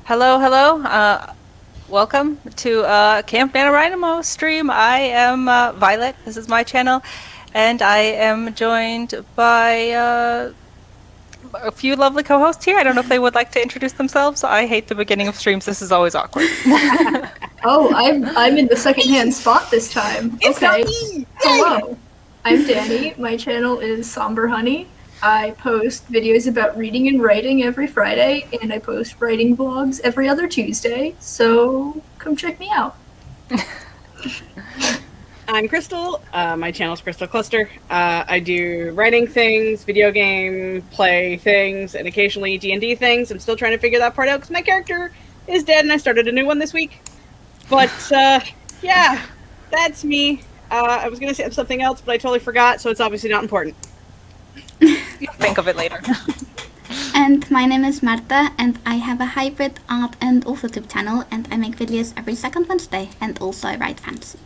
Hello, hello. Welcome to Camp Nanowrimo stream. I am Violet. This is my channel, and I am joined by a few lovely co-hosts here. I don't know if they would like to introduce themselves. I hate the beginning of streams. This is always awkward. Oh, I'm in the second-hand spot this time. It's Okay. not me! Hello. I'm Danny. My channel is Somber Honey. I post videos about reading and writing every Friday, and I post writing vlogs every other Tuesday, so come check me out. I'm Crystal. My channel's Crystal Cluster. I do writing things, video game play things, and occasionally D&D things. I'm still trying to figure that part out because my character is dead and I started a new one this week. But yeah, that's me. I was going to say something else, but I totally forgot, so it's obviously not important. You'll think of it later. And my name is Marta, and I have a hybrid art and also tube channel, and I make videos every second Wednesday, and also I write fantasy.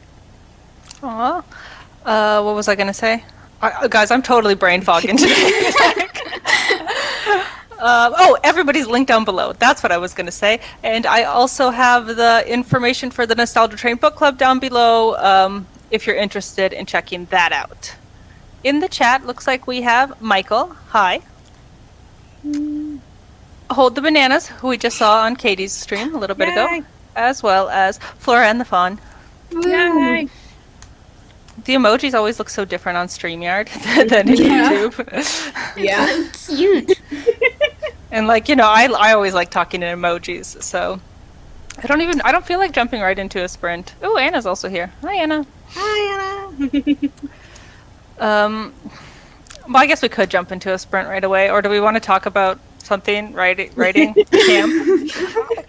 Aw. What was I going to say? Guys, I'm totally brain fogging today. Everybody's linked down below. That's what I was going to say. And I also have the information for the Nostalgia Train Book Club down below if you're interested in checking that out. In the chat, looks like we have Michael. Hi. Hold the Bananas, who we just saw on Katie's stream a little bit ago, as well as Flora and the Fawn. Yay! The emojis always look so different on StreamYard than in YouTube. Yeah. Cute. And I always like talking in emojis, so I don't feel like jumping right into a sprint. Oh, Anna's also here. Hi, Anna. Hi, Anna. Well, I guess we could jump into a sprint right away, or do we want to talk about something, writing camp?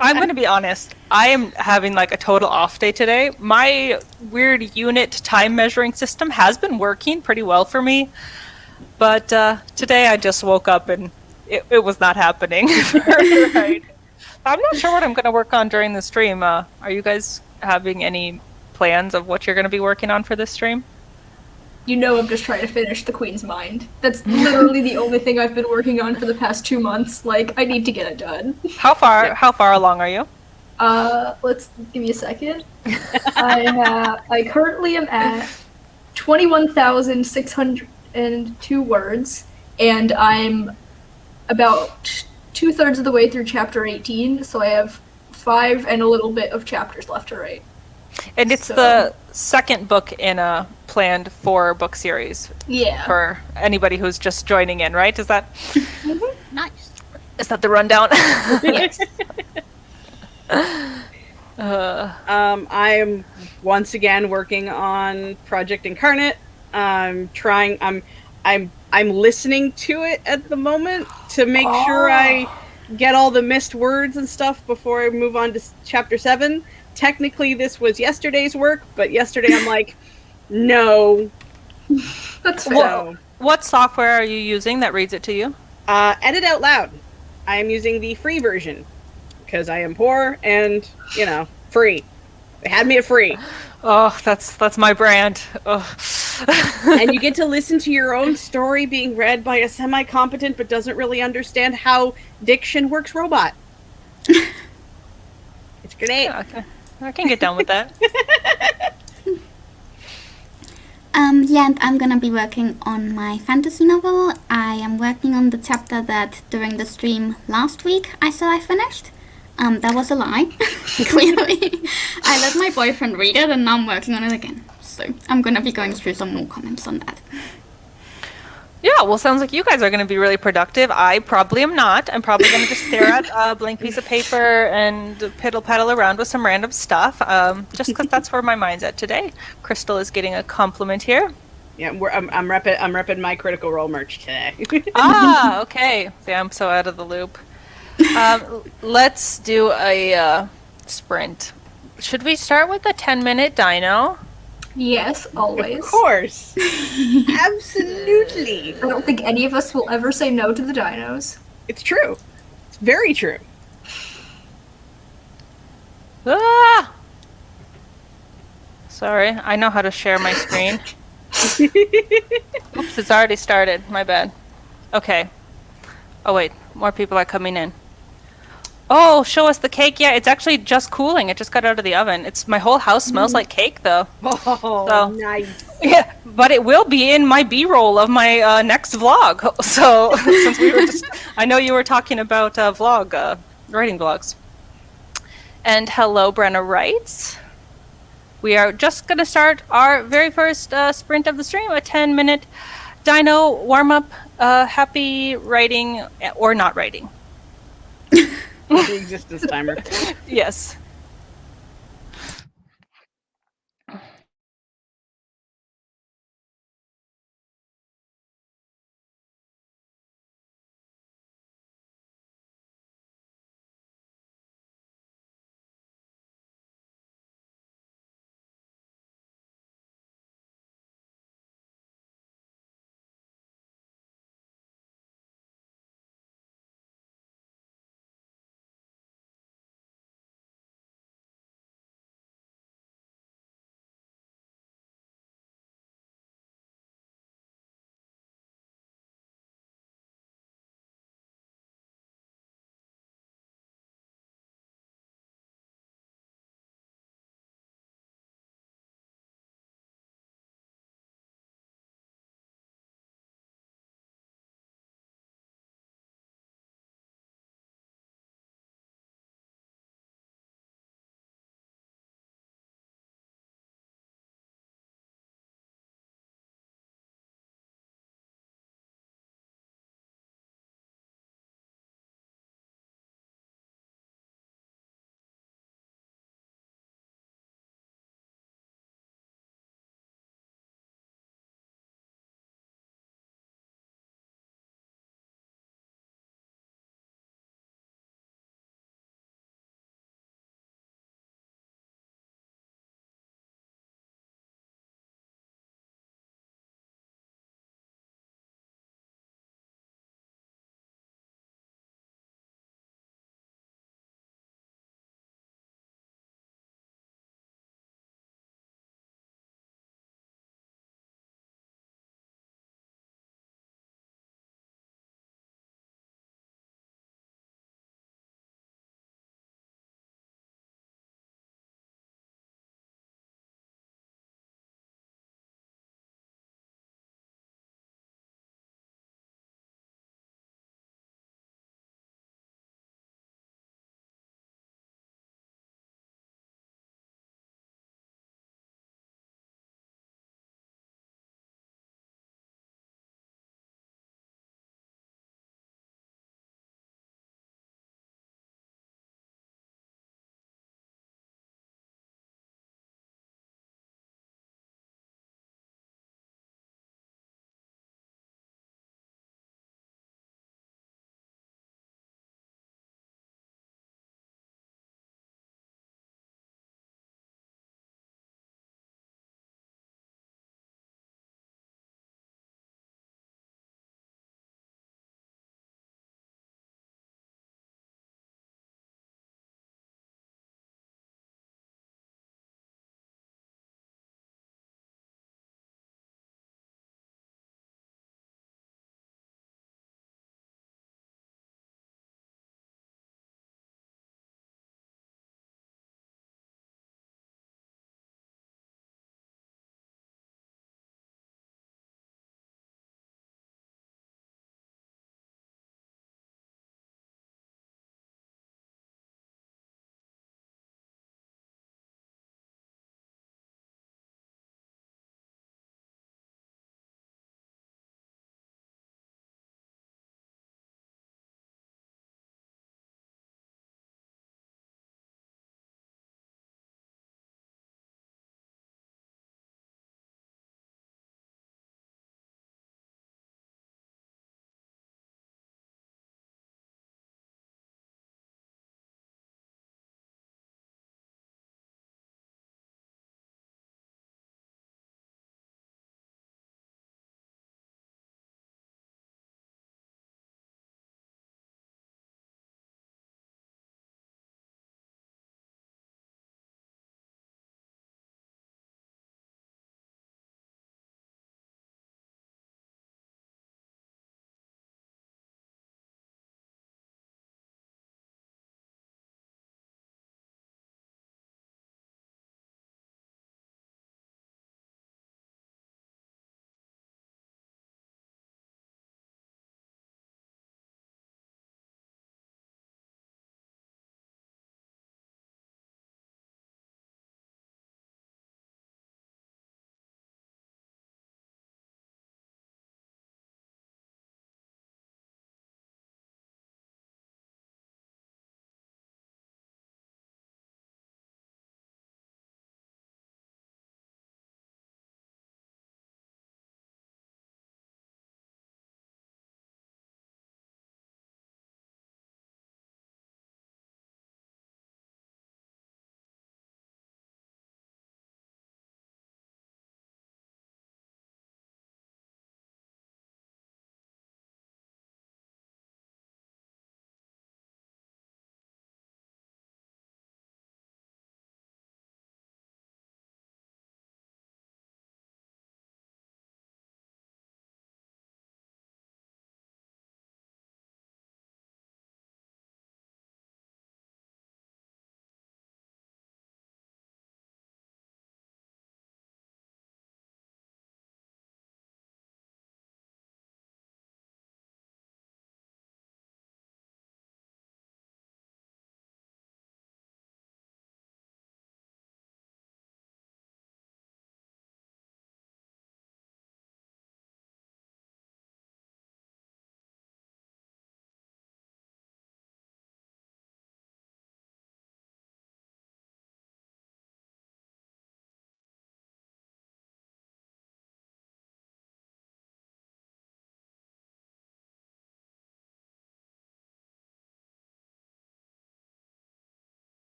I'm going to be honest. I am having like a total off day today. My weird unit time measuring system has been working pretty well for me, but today I just woke up and it was not happening. Right. I'm not sure what I'm going to work on during the stream. Are you guys having any plans of what you're going to be working on for this stream? You know I'm just trying to finish The Queen's Mind. That's literally the only thing I've been working on for the past 2 months. Like, I need to get it done. How far along are you? Let's give me a second. I currently am at 21,602 words, and I'm about 2/3 of the way through chapter 18, so I have 5 and a little bit of chapters left to write. And it's the second book in a planned 4-book series. Yeah. For anybody who's just joining in, right? Is that Nice. is that the rundown? Yes. I am once again working on Project Incarnate. I'm listening to it at the moment to make sure I get all the missed words and stuff before I move on to chapter 7. Technically, this was yesterday's work, but yesterday I'm like, no. That's fair. What software are you using that reads it to you? Edit Out Loud. I am using the free version because I am poor and, free. They had me at free. Oh, that's my brand. Oh. And you get to listen to your own story being read by a semi-competent but doesn't really understand how diction works robot. It's great. Yeah, okay. I can get down with that. Yeah, and I'm gonna be working on my fantasy novel. I am working on the chapter that during the stream last week I said I finished. That was a lie. Clearly. I let my boyfriend read it and now I'm working on it again. So I'm gonna be going through some more comments on that. Yeah, well, sounds like you guys are going to be really productive. I probably am not. I'm probably going to just stare at a blank piece of paper and piddle-paddle around with some random stuff, just because that's where my mind's at today. Crystal is getting a compliment here. Yeah, I'm repping my Critical Role merch today. Ah, okay. See, I'm so out of the loop. Let's do a sprint. Should we start with the 10-minute dino? Yes, always. Of course. Absolutely. I don't think any of us will ever say no to the dinos. It's true. It's very true. Ah! Sorry, I know how to share my screen. Oops, it's already started. My bad. Okay. Oh wait, more people are coming in. Oh, show us the cake. Yeah, it's actually just cooling. It just got out of the oven. It's my whole house smells like cake though. Oh, So- nice. Yeah, but it will be in my B-roll of my next vlog. So since we were just, I know you were talking about writing vlogs. And hello, Brenna writes. We are just going to start our very first sprint of the stream, a 10-minute dino warm-up. Happy writing or not writing. The existence timer. Yes.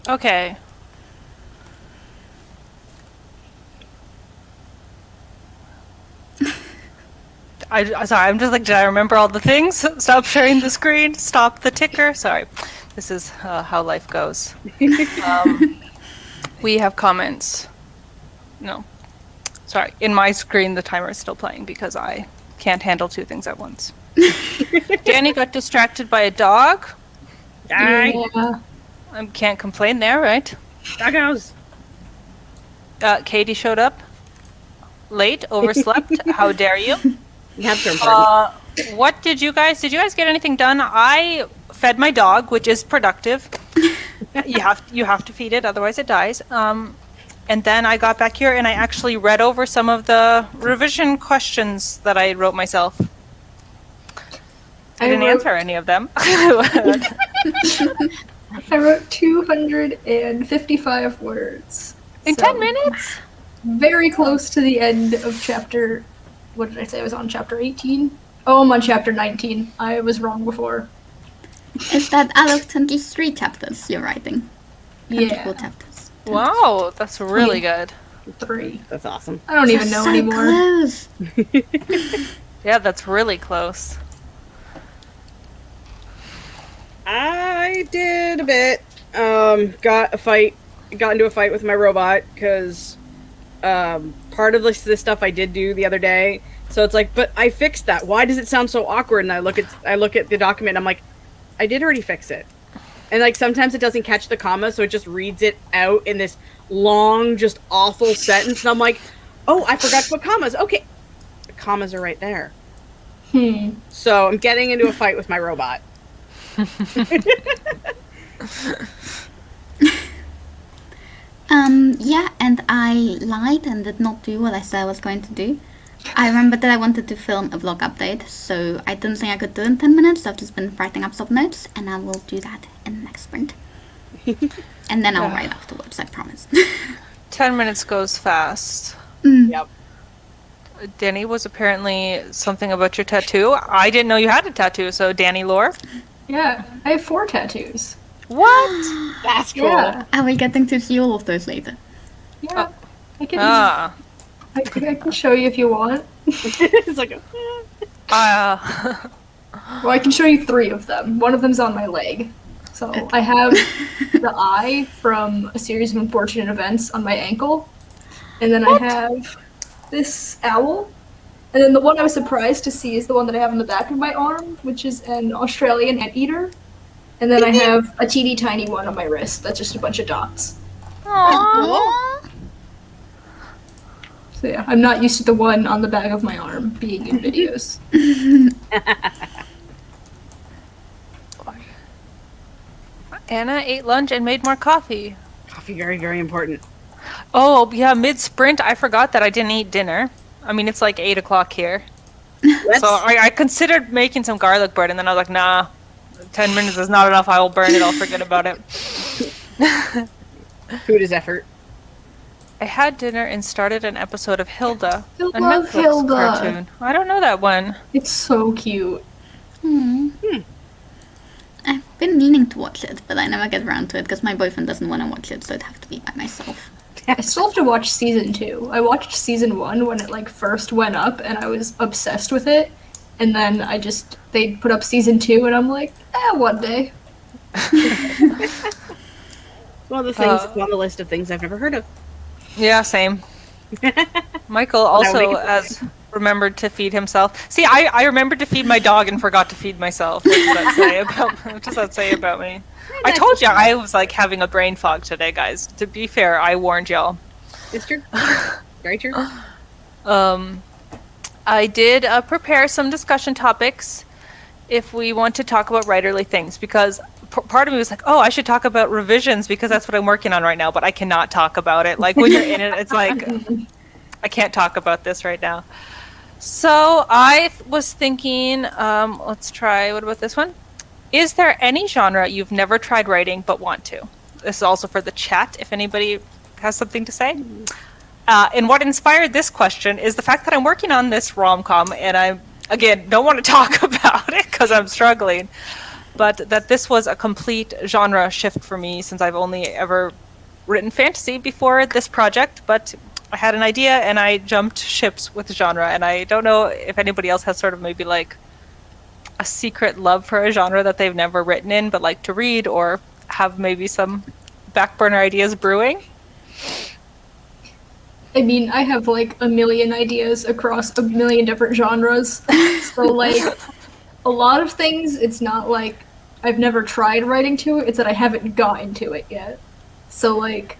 Okay. Sorry, I'm just like, did I remember all the things? Stop sharing the screen. Stop the ticker. Sorry. This is how life goes. We have comments. No. Sorry. In my screen, the timer is still playing because I can't handle two things at once. Danny got distracted by a dog. Die. Yeah. I can't complain there, right? Doggos. Katie showed up late, overslept. How dare you? You have to important. What did you guys get anything done? I fed my dog, which is productive. You have to feed it, otherwise it dies. And then I got back here and I actually read over some of the revision questions that I wrote myself. I didn't answer any of them. I wrote 255 words. In 10 minutes? Very close to the end of chapter... What did I say? I was on chapter 18? Oh, I'm on chapter 19. I was wrong before. Is that out of 23 chapters you're writing? 24 Yeah. chapters. Wow, that's really good. 3. That's awesome. I don't even That's know so anymore. Close. Yeah, that's really close. I did a bit. Got into a fight with my robot because part of this stuff I did do the other day. So it's like, but I fixed that. Why does it sound so awkward? And I look at the document and I'm like, I did already fix it. And like sometimes it doesn't catch the comma, so it just reads it out in this long, just awful sentence. And I'm like, oh, I forgot to put commas. Okay. The commas are right there. So I'm getting into a fight with my robot. Yeah, and I lied and did not do what I said I was going to do. I remembered that I wanted to film a vlog update, so I didn't think I could do it in 10 minutes, so I've just been writing up some notes, and I will do that in the next sprint. And then I'll write afterwards, I promise. 10 minutes goes fast. Yep. Danny was apparently something about your tattoo. I didn't know you had a tattoo, so Danny lore. Yeah, I have 4 tattoos. What? That's cool. Yeah. Are we getting to see all of those later? Yeah. I can I can show you if you want. It's like, Well, I can show you 3 of them. One of them's on my leg. So I have the eye from a series of unfortunate events on my ankle. And then I have this owl. And then the one I was surprised to see is the one that I have on the back of my arm, which is an Australian anteater. And then I have a teeny tiny one on my wrist that's just a bunch of dots. Aww. So yeah, I'm not used to the one on the back of my arm being in videos. Anna ate lunch and made more coffee. coffee, very, very important. Oh, yeah, mid-sprint, I forgot that I didn't eat dinner. I mean, it's like 8 o'clock here. So I considered making some garlic bread, and then I was like, nah, 10 minutes is not enough. I will burn it. I'll forget about it. Food is effort. I had dinner and started an episode of Hilda, I a love Netflix Hilda. cartoon. I don't know that one. It's so cute. I've been meaning to watch it, but I never get around to it because my boyfriend doesn't want to watch it, so it'd have to be by myself. I still have to watch season 2. I watched season 1 when it like first went up, and I was obsessed with it. And then they put up season 2, and I'm like, one day. One of the things on the list of things I've never heard of. Yeah, same. Michael also has remembered to feed himself. See, I remembered to feed my dog and forgot to feed myself. What does that say about me? I told you I was like having a brain fog today, guys. To be fair, I warned y'all. It's true. Very true. I did prepare some discussion topics if we want to talk about writerly things, because part of me was like, oh, I should talk about revisions because that's what I'm working on right now, but I cannot talk about it. Like when you're in it, it's like, I can't talk about this right now. So I was thinking, let's try, what about this one? Is there any genre you've never tried writing but want to? This is also for the chat, if anybody has something to say. And what inspired this question is the fact that I'm working on this rom-com, and I, again, don't want to talk about it because I'm struggling. but that this was a complete genre shift for me since I've only ever written fantasy before this project, but I had an idea and I jumped ships with the genre, and I don't know if anybody else has sort of maybe like a secret love for a genre that they've never written in but like to read, or have maybe some back burner ideas brewing. I mean, I have like a million ideas across a million different genres. So like a lot of things, it's not like I've never tried writing to it, it's that I haven't gotten to it yet. So like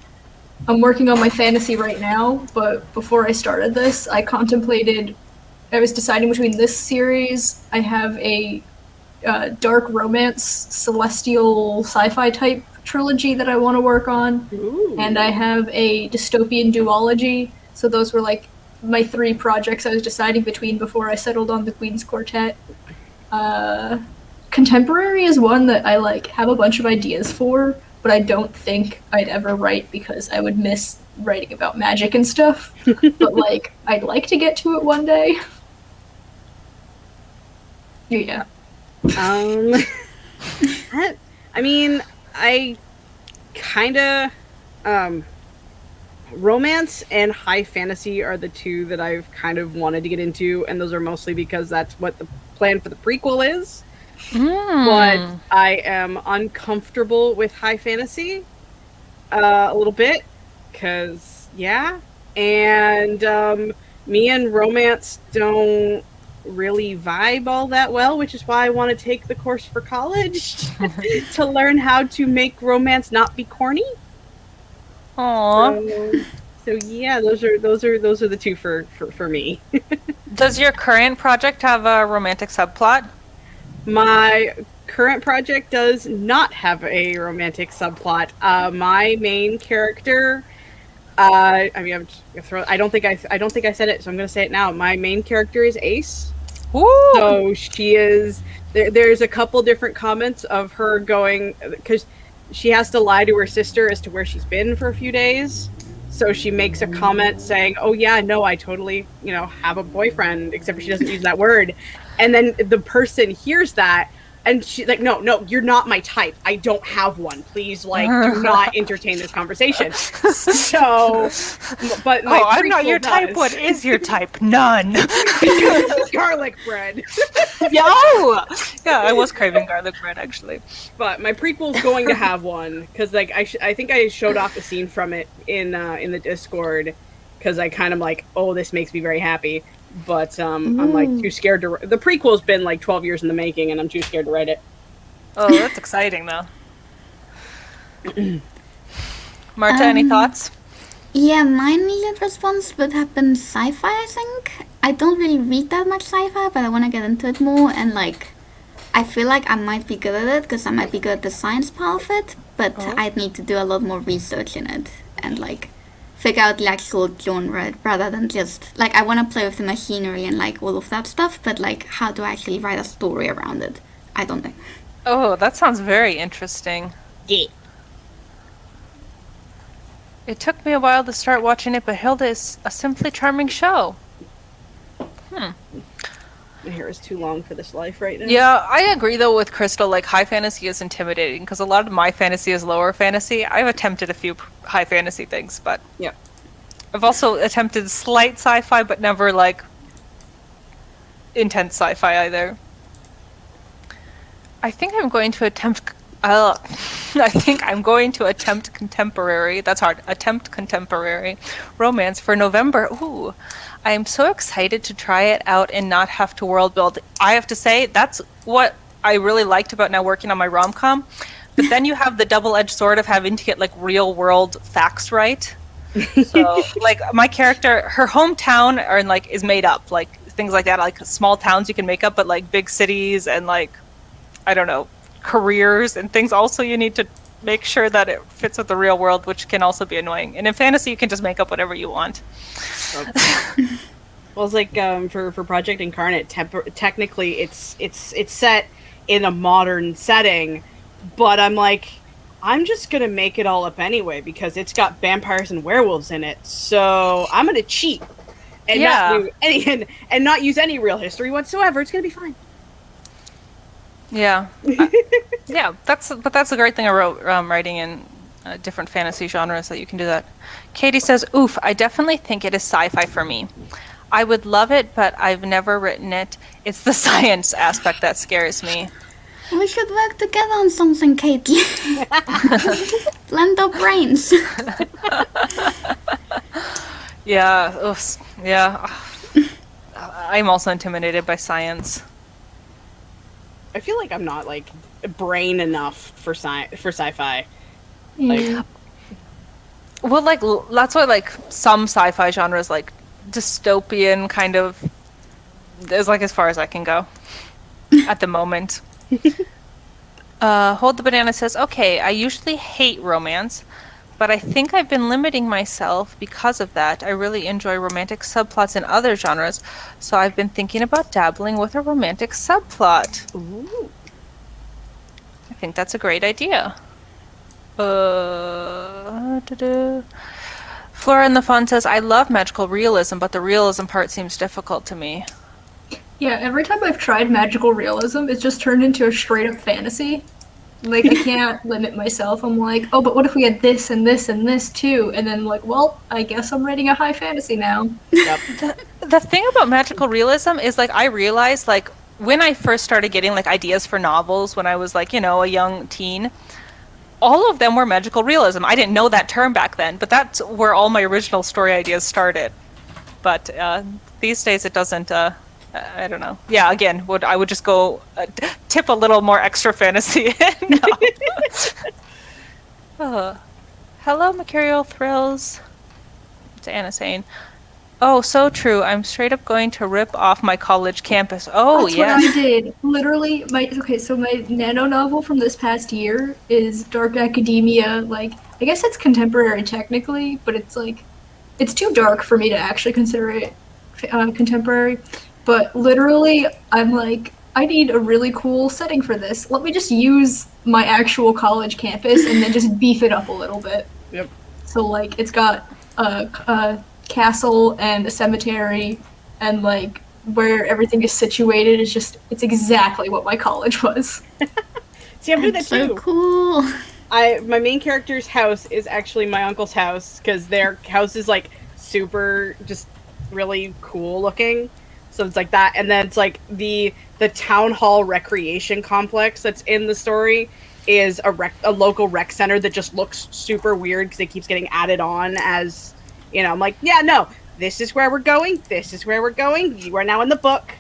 I'm working on my fantasy right now, but before I started this, I was deciding between this series. I have a dark romance, celestial sci-fi type trilogy that I want to work on. Ooh. And I have a dystopian duology. So those were like my 3 projects I was deciding between before I settled on the Queen's Quartet. Contemporary is one that I like have a bunch of ideas for, but I don't think I'd ever write because I would miss writing about magic and stuff. But like I'd like to get to it one day. Yeah. I mean, I kind of romance and high fantasy are the 2 that I've kind of wanted to get into, and those are mostly because that's what the plan for the prequel is. But I am uncomfortable with high fantasy a little bit, because and me and romance don't really vibe all that well, which is why I want to take the course for college to learn how to make romance not be corny. Aww. So yeah, those are the 2 for me. Does your current project have a romantic subplot? My current project does not have a romantic subplot. My main character, I don't think I said it, so I'm going to say it now. My main character is Ace. Ooh. So she is. There's a couple different comments of her going, because she has to lie to her sister as to where she's been for a few days. So she makes a comment saying, "Oh yeah, no, I totally, have a boyfriend," except for she doesn't use that word. And then the person hears that, and she's like, no, you're not my type. I don't have one. Please, do not entertain this conversation. So, but I'm not your type. What is your type? None. Garlic bread. Yeah, I was craving garlic bread actually. But my prequel's going to have one, because I think I showed off a scene from it in the Discord, because I kind of like, oh, this makes me very happy. But I'm like too scared to. The prequel's been like 12 years in the making, and I'm too scared to write it. Oh, that's exciting though. Marta, any thoughts? Yeah, my immediate response would have been sci-fi, I think. I don't really read that much sci-fi, but I want to get into it more, and I feel like I might be good at it, because I might be good at the science part of it, but I'd need to do a lot more research in it, and figure out the actual genre, rather than just, I want to play with the machinery and all of that stuff, but how do I actually write a story around it? I don't know. Oh, that sounds very interesting. Yeah. It took me a while to start watching it, but Hilda is a simply charming show. My hair is too long for this life right now. Yeah, I agree though with Crystal, high fantasy is intimidating, because a lot of my fantasy is lower fantasy. I've attempted a few high fantasy things, but yeah. I've also attempted slight sci-fi, but never intense sci-fi either. I think I'm going to attempt contemporary. That's hard. Attempt contemporary romance for November. Ooh, I am so excited to try it out and not have to world build. I have to say, that's what I really liked about now working on my rom-com. But then you have the double-edged sword of having to get real world facts right. So my character, her hometown is made up, things like that, small towns you can make up, but big cities and I don't know, careers and things also you need to make sure that it fits with the real world, which can also be annoying. And in fantasy you can just make up whatever you want. Well, it's for Project Incarnate, technically it's set in a modern setting, but I'm just gonna make it all up anyway, because it's got vampires and werewolves in it, so I'm gonna cheat and not do any and not use any real history whatsoever. It's gonna be fine. Yeah. Yeah, that's a great thing about writing in different fantasy genres that you can do that. Katie says, "Oof, I definitely think it is sci-fi for me. I would love it, but I've never written it. It's the science aspect that scares me." We should work together on something, Katie. Blend our brains. Yeah, oof, yeah. I'm also intimidated by science. I feel like I'm not like brain enough for sci-fi. Mm. Well, like that's why like some sci-fi genres like dystopian kind of is like as far as I can go at the moment. Hold the Banana says, "Okay, I usually hate romance, but I think I've been limiting myself because of that. I really enjoy romantic subplots in other genres, so I've been thinking about dabbling with a romantic subplot." Ooh. I think that's a great idea. Flora in the Fun says, "I love magical realism, but the realism part seems difficult to me." Yeah, every time I've tried magical realism, it's just turned into a straight up fantasy. Like, I can't limit myself. I'm like, oh, but what if we had this and this and this too? And then, like, well, I guess I'm writing a high fantasy now. Yep. The thing about magical realism is, like, I realized, like, when I first started getting, like, ideas for novels when I was, like, you know, a young teen, all of them were magical realism. I didn't know that term back then, but that's where all my original story ideas started. But these days it doesn't... I don't know. Yeah, again, I would just go tip a little more extra fantasy in. Hello, Mercurial Thrills. It's Anna saying, "Oh, so true. I'm straight up going to rip off my college campus." Oh, That's yeah. what I did. Literally, so my nano novel from this past year is dark academia. Like, I guess it's contemporary technically, but it's like, it's too dark for me to actually consider it contemporary. But literally, I'm like, I need a really cool setting for this. Let me just use my actual college campus and then just beef it up a little bit. Yep. So, like, it's got a castle and a cemetery, and, like, where everything is situated is just, it's exactly what my college was. See, I'm doing that So too. cool. My main character's house is actually my uncle's house because their house is like super, just really cool looking. So it's like that, and then it's like the town hall recreation complex that's in the story is a local rec center that just looks super weird because it keeps getting added on as, you know. I'm like, yeah, no, this is where we're going. This is where we're going. You are now in the book.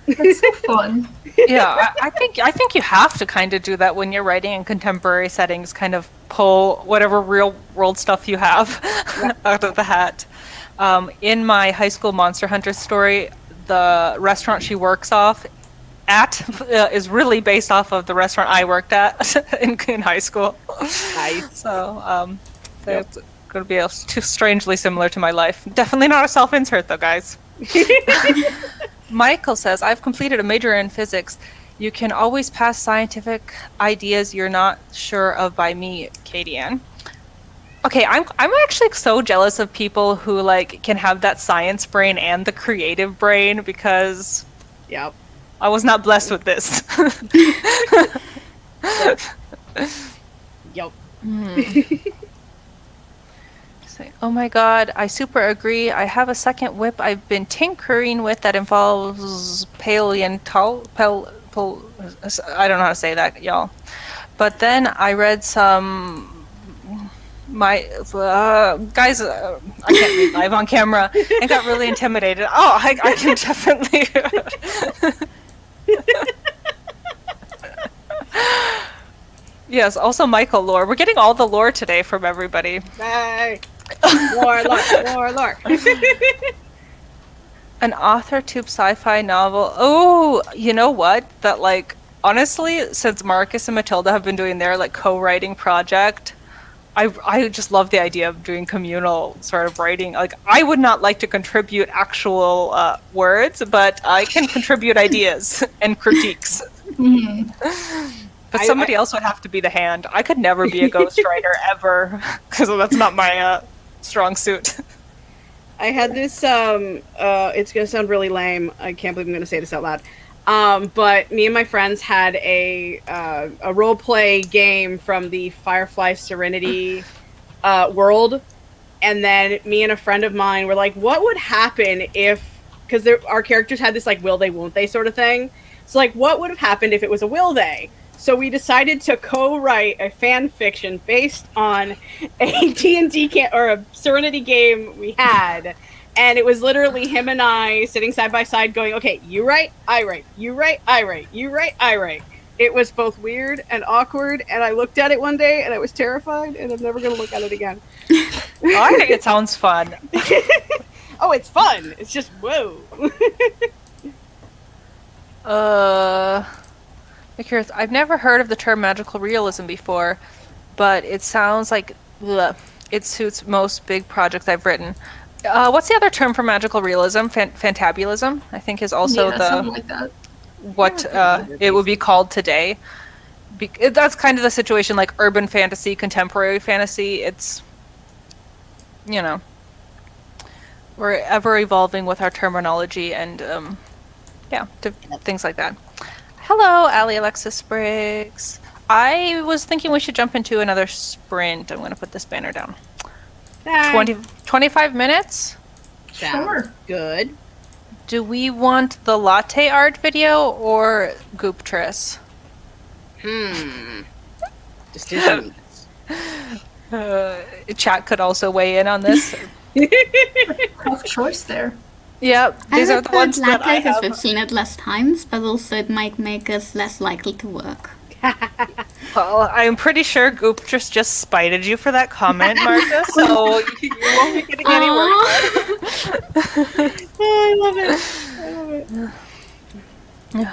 That's so fun. Yeah, I think you have to kind of do that when you're writing in contemporary settings, kind of pull whatever real world stuff you have out of the hat. In my high school Monster Hunter story, the restaurant she works at is really based off of the restaurant I worked at in high school. Nice. So it's going to be too strangely similar to my life. Definitely not a self-insert, though, guys. Michael says, "I've completed a major in physics. You can always pass scientific ideas you're not sure of by me, Katie Ann." Okay, I'm actually so jealous of people who like can have that science brain and the creative brain because Yep. I was not blessed with this. Yep. Say, "Oh my god, I super agree. I have a second whip I've been tinkering with that involves I don't know how to say that, y'all. But then I read some guys, I can't read live on camera and got really intimidated. Oh, I can definitely." Yes, also Michael lore. We're getting all the lore today from everybody. Bye. More lore. An author tube sci-fi novel. Oh, you know what? That like honestly, since Marcus and Matilda have been doing their like co-writing project, I just love the idea of doing communal sort of writing. Like, I would not like to contribute actual words, but I can contribute ideas and critiques. But somebody else would have to be the hand. I could never be a ghostwriter ever, because that's not my strong suit. I had this, it's gonna sound really lame. I can't believe I'm gonna say this out loud. But me and my friends had a role play game from the Firefly Serenity world, and then me and a friend of mine were like, "What would happen if?" Because our characters had this like will they won't they sort of thing. So like, what would have happened if it was a will they? So we decided to co-write a fan fiction based on a D&D or a Serenity game we had. And it was literally him and I sitting side by side going, okay, you write, I write, you write, I write, you write, I write. It was both weird and awkward, and I looked at it one day and I was terrified, and I'm never going to look at it again. I think it sounds fun. Oh, it's fun. It's just, whoa. I'm curious. I've never heard of the term magical realism before, but it sounds like it suits most big projects I've written. What's the other term for magical realism? Fantabulism, I think, is also something like that. what it would be called today. That's kind of the situation, like urban fantasy, contemporary fantasy. It's, you know, we're ever evolving with our terminology and things like that. Hello, Ali Alexis Briggs. I was thinking we should jump into another sprint. I'm going to put this banner down. 25 minutes? Sure. Good. Do we want the latte art video or Gooptress? Decisions. Chat could also weigh in on this. Tough choice there. Yeah, these are the ones that I because have. we've seen it less times, but also it might make us less likely to work. Well, I'm pretty sure Gooptress just spited you for that comment, Marta, so you won't be getting any work. I love it.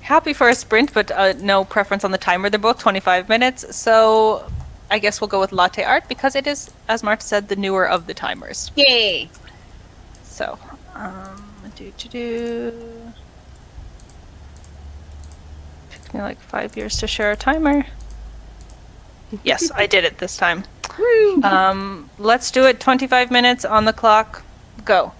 Happy for a sprint, but no preference on the timer. They're both 25 minutes, so I guess we'll go with latte art because it is, as Marta said, the newer of the timers. Yay. So, took me like 5 years to share a timer. Yes, I did it this time. Let's do it. 25 minutes on the clock. Go.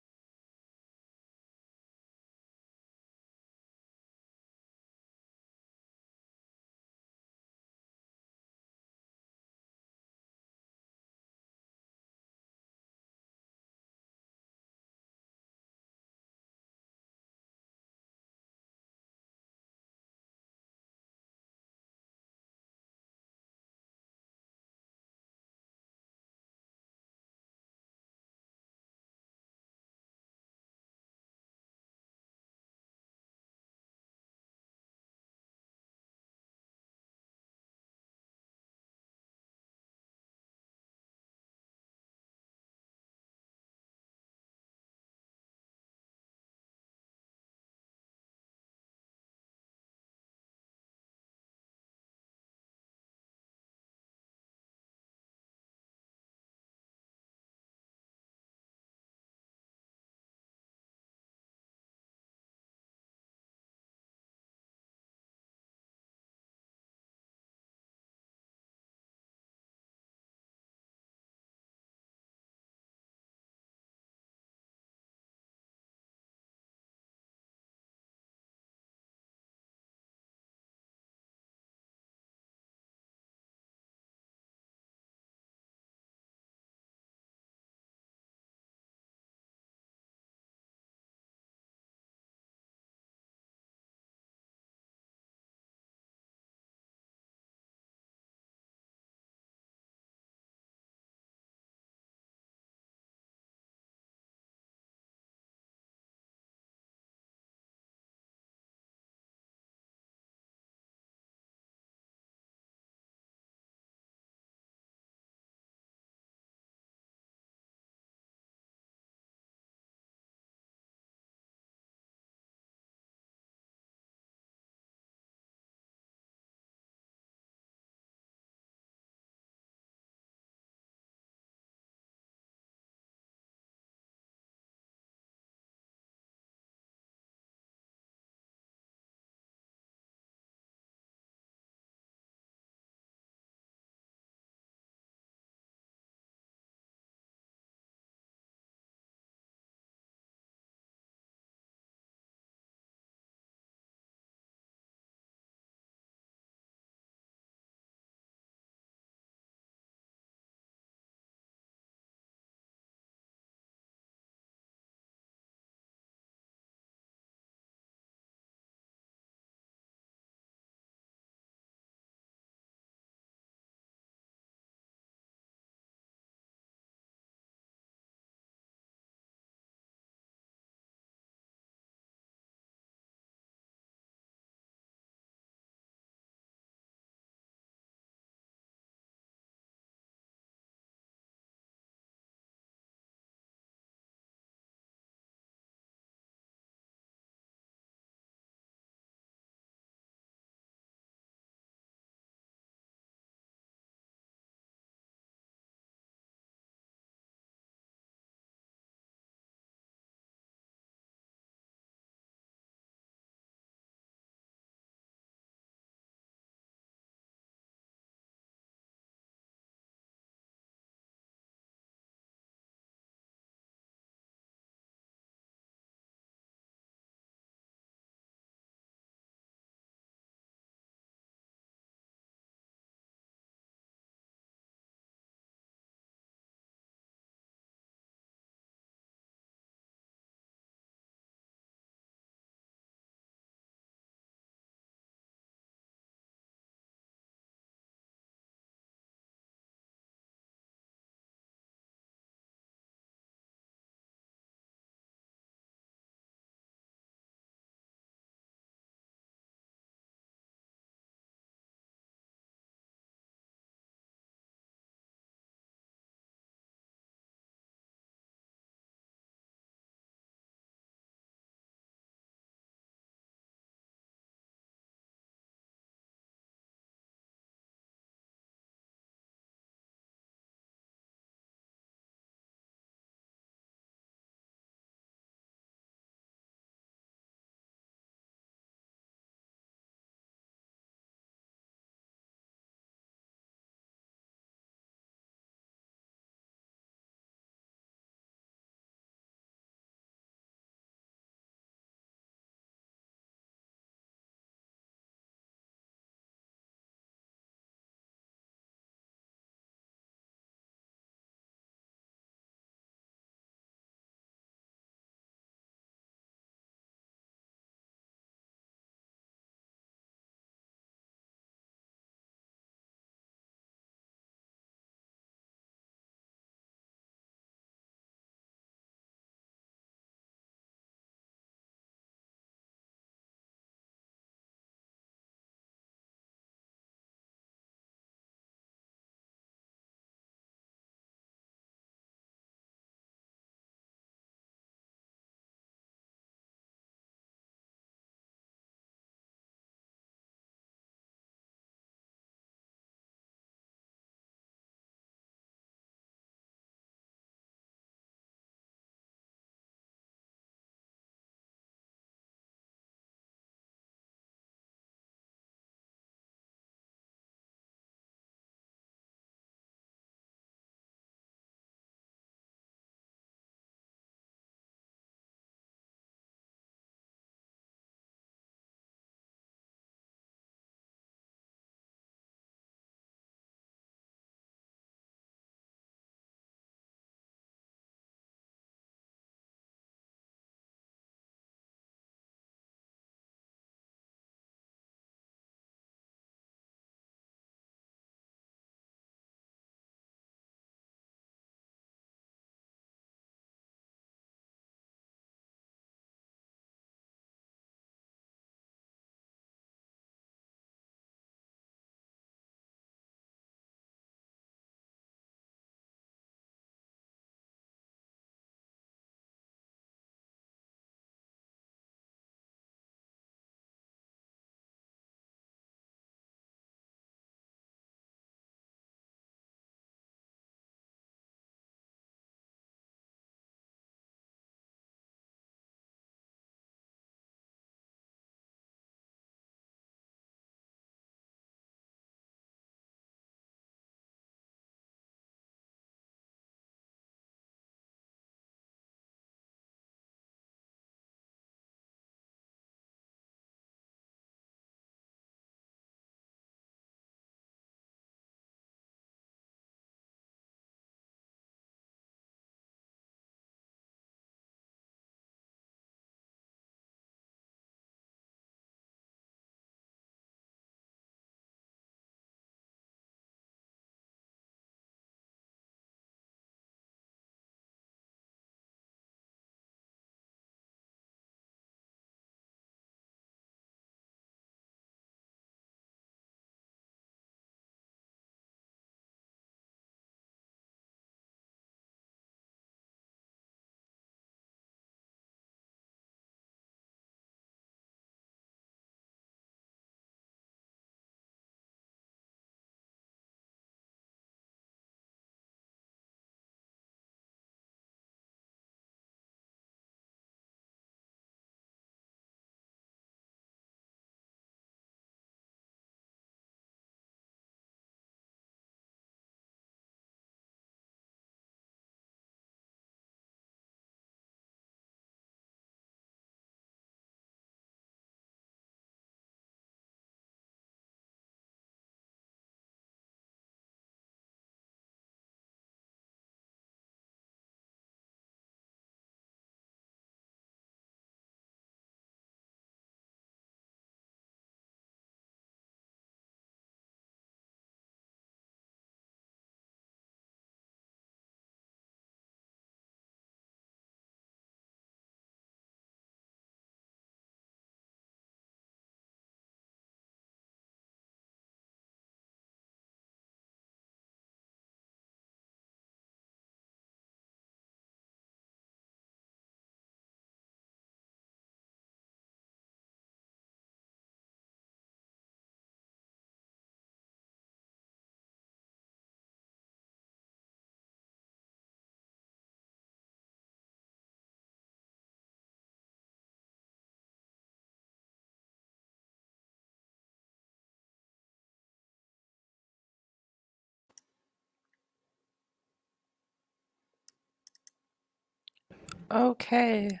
Okay.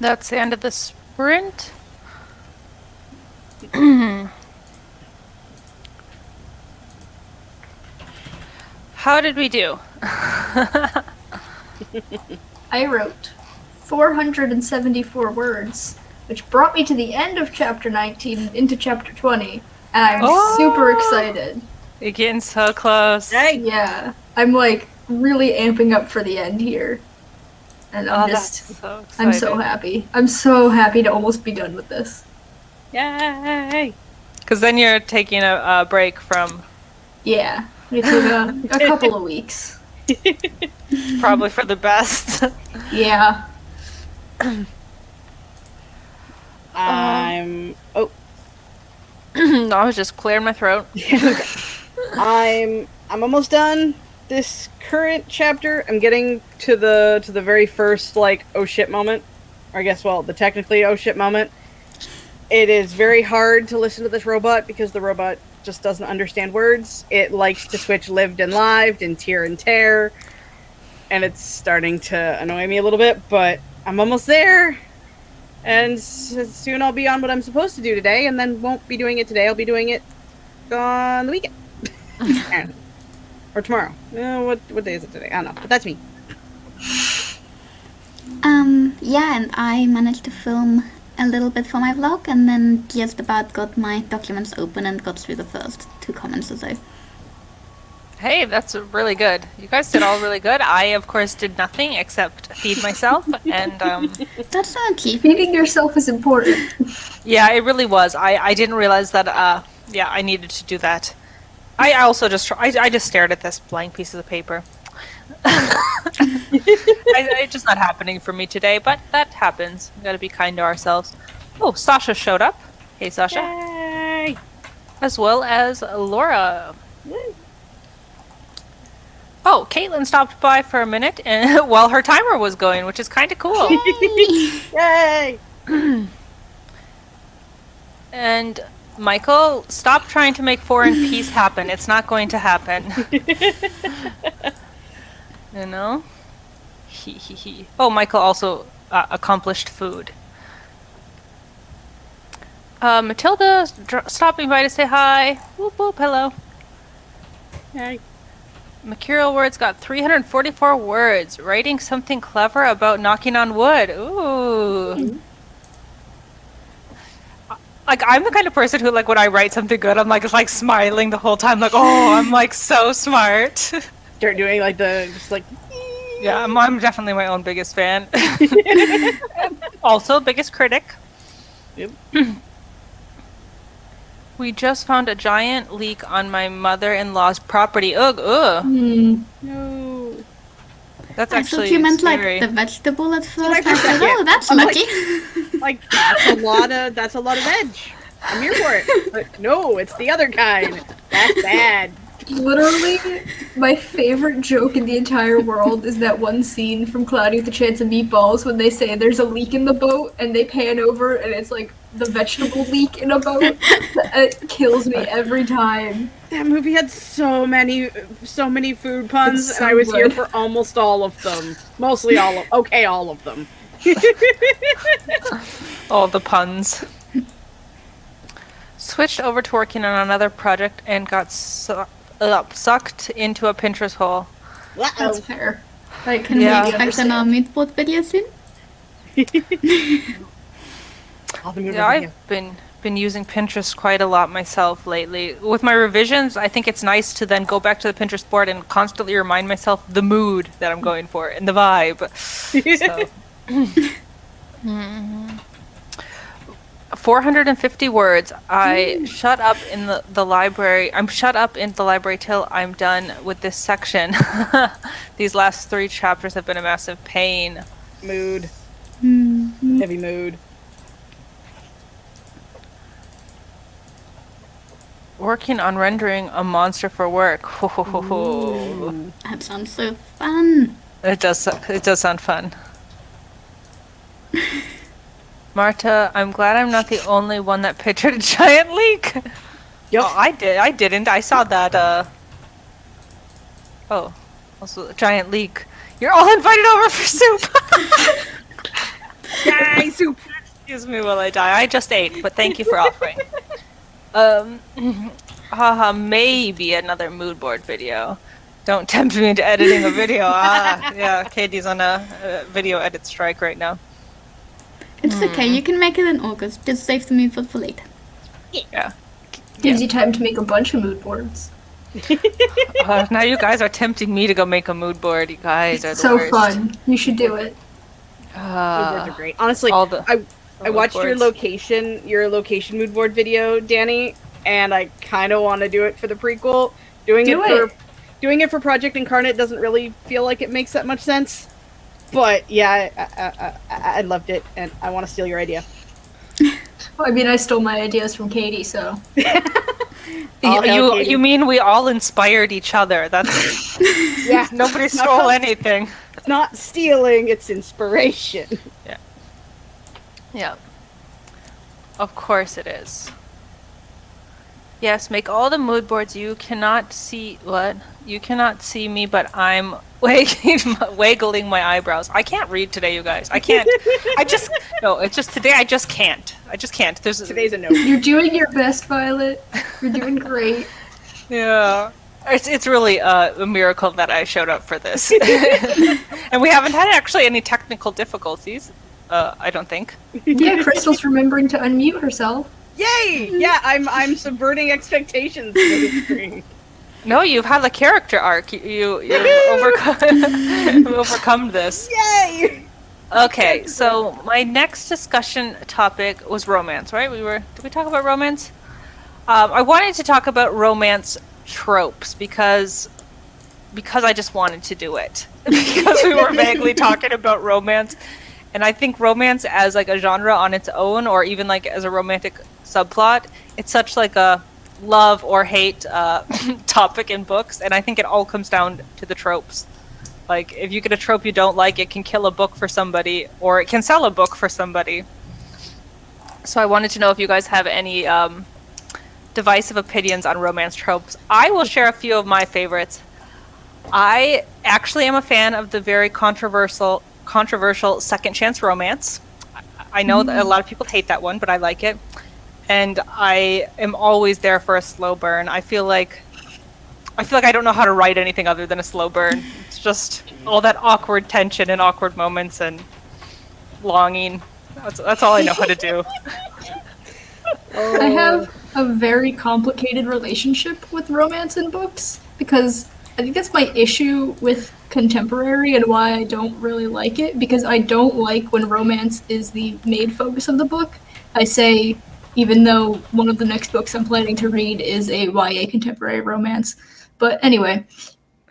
That's the end of the sprint. How did we do? I wrote 474 words, which brought me to the end of chapter 19 into chapter 20. And I'm super excited. You're getting so close. Hey! Yeah. I'm like really amping up for the end here. And I'm so I'm so happy. I'm so happy to almost be done with this. Yay! Because then you're taking a break from... Yeah. It took a couple of weeks. Probably for the best. Yeah. I'm... Oh. No, I was just clearing my throat. I'm almost done this current chapter. I'm getting to the very first, like, oh shit moment. Or I guess, well, the technically oh shit moment. It is very hard to listen to this robot because the robot just doesn't understand words. It likes to switch lived and lived and tear and tear. And it's starting to annoy me a little bit, but I'm almost there. And soon I'll be on what I'm supposed to do today, and then won't be doing it today. I'll be doing it on the weekend. Or tomorrow. What day is it today? I don't know, but that's me. Yeah, and I managed to film a little bit for my vlog, and then just about got my documents open and got through the first 2 comments or so. Hey, that's really good. You guys did all really good. I, of course, did nothing except feed myself, and That's not key. Feeding yourself is important. yeah, it really was. I didn't realize that. Yeah, I needed to do that. I also just I just stared at this blank piece of paper. It's just not happening for me today, but that happens. We gotta be kind to ourselves. Oh, Sasha showed up. Hey, Sasha. Yay! As well as Laura. Oh, Caitlin stopped by for a minute and while her timer was going, which is kind of cool. Yay! And Michael, stop trying to make foreign peace happen. It's not going to happen. You know? He. Oh, Michael also accomplished food. Matilda stopping by to say hi. Whoop whoop, hello. Yay. Mercurial Words got 344 words. Writing something clever about knocking on wood. Ooh. Like, I'm the kind of person who, like, when I write something good, I'm like smiling the whole time. Like, oh, I'm like so smart. Start doing like just like. Yeah, I'm definitely my own biggest fan. Also, biggest critic. Yep. We just found a giant leak on my mother-in-law's property. Ugh, ugh. No. That's I actually thought you meant scary. like the vegetable at first. like I said, that, oh, that's I'm lucky. Like that's a lot of veg. I'm here for it. But no, it's the other kind. That's bad. Literally, my favorite joke in the entire world is that one scene from Cloudy with a Chance of Meatballs when they say there's a leak in the boat and they pan over and it's like the vegetable leak in a boat. It kills me every time. That movie had so many food puns, It's and so I was here good. for almost all of them. Mostly all of them. All the puns. Switched over to working on another project and got sucked into a Pinterest hole. That's fair. I Can Yeah. we expect an meatball video soon? Yeah, I've been using Pinterest quite a lot myself lately. With my revisions, I think it's nice to then go back to the Pinterest board and constantly remind myself the mood that I'm going for and the vibe. So. 450 words. I shut up in the library. I'm shut up in the library till I'm done with this section. These last 3 chapters have been a massive pain. Mood. Heavy mood. Working on rendering a monster for work. That sounds so fun. It does sound fun. Marta, I'm glad I'm not the only one that pictured a giant leak. Yep. Oh, I didn't. I saw that. Oh, also a giant leak. You're all invited over for soup. Yay, soup! Excuse me while I die. I just ate, but thank you for offering. Haha, maybe another mood board video. Don't tempt me into editing a video. Yeah, Katie's on a video edit strike right now. It's okay, you can make it in August. Just save the mood board for later. Yeah. Gives you time to make a bunch of mood boards. Now you guys are tempting me to go make a mood board. You guys are the So worst. fun. You should do it. Mood boards are great. Honestly, all the I watched mood your location mood board video, Danny, and I kind of want to do it for the prequel. Doing it for Project Incarnate doesn't really feel like it makes that much sense. But yeah, I loved it, and I want to steal your idea. I mean, I stole my ideas from Katie, so. You mean we all inspired each other? That's Yeah, nobody stole anything. It's not stealing; it's inspiration. Yeah. Of course it is. Yes, make all the mood boards. You cannot see what? You cannot see me, but I'm waggling my eyebrows. I can't read today, you guys. I can't. It's just today I just can't. Today's a no. You're doing your best, Violet. You're doing great. Yeah. It's really a miracle that I showed up for this. And we haven't had actually any technical difficulties, I don't think. Yeah, Crystal's remembering to unmute herself. Yay! Yeah, I'm subverting expectations for this screen. No, you've had a character arc. You've overcome this. Yay! Okay, so my next discussion topic was romance, right? Did we talk about romance? I wanted to talk about romance tropes because I just wanted to do it. Because we were vaguely talking about romance. And I think romance as like a genre on its own, or even like as a romantic subplot, it's such like a love or hate topic in books. And I think it all comes down to the tropes. Like, if you get a trope you don't like, it can kill a book for somebody, or it can sell a book for somebody. So I wanted to know if you guys have any divisive opinions on romance tropes. I will share a few of my favorites. I actually am a fan of the very controversial second chance romance. I know that a lot of people hate that one, but I like it. And I am always there for a slow burn. I feel like I don't know how to write anything other than a slow burn. It's just all that awkward tension and awkward moments and longing. That's all I know how to do. I have a very complicated relationship with romance in books because I think that's my issue with contemporary and why I don't really like it, because I don't like when romance is the main focus of the book. I say, even though one of the next books I'm planning to read is a YA contemporary romance. But anyway,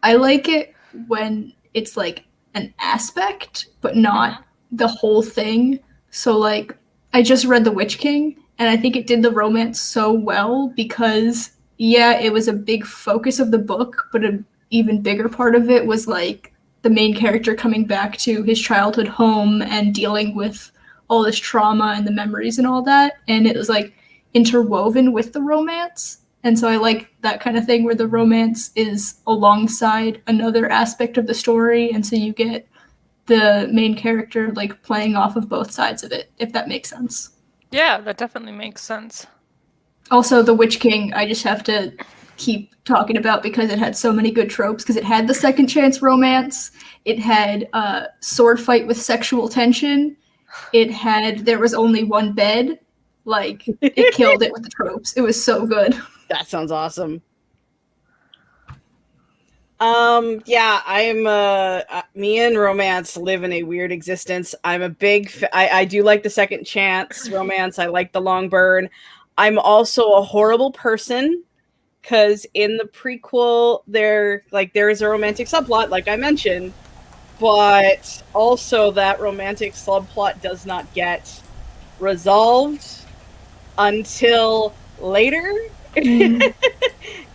I like it when it's like an aspect, but not the whole thing. So like, I just read The Witch King, and I think it did the romance so well because, yeah, it was a big focus of the book, but an even bigger part of it was like the main character coming back to his childhood home and dealing with all this trauma and the memories and all that. And it was like interwoven with the romance. And so I like that kind of thing where the romance is alongside another aspect of the story. And so you get the main character like playing off of both sides of it, if that makes sense. Yeah, that definitely makes sense. Also, The Witch King, I just have to keep talking about because it had so many good tropes, because it had the second chance romance, it had a sword fight with sexual tension, there was only one bed, like, it killed it with the tropes. It was so good. That sounds awesome. Yeah, me and romance live in a weird existence. I'm a big, I do like the second chance romance. I like the long burn. I'm also a horrible person because in the prequel, there is a romantic subplot, like I mentioned, but also that romantic subplot does not get resolved until later. And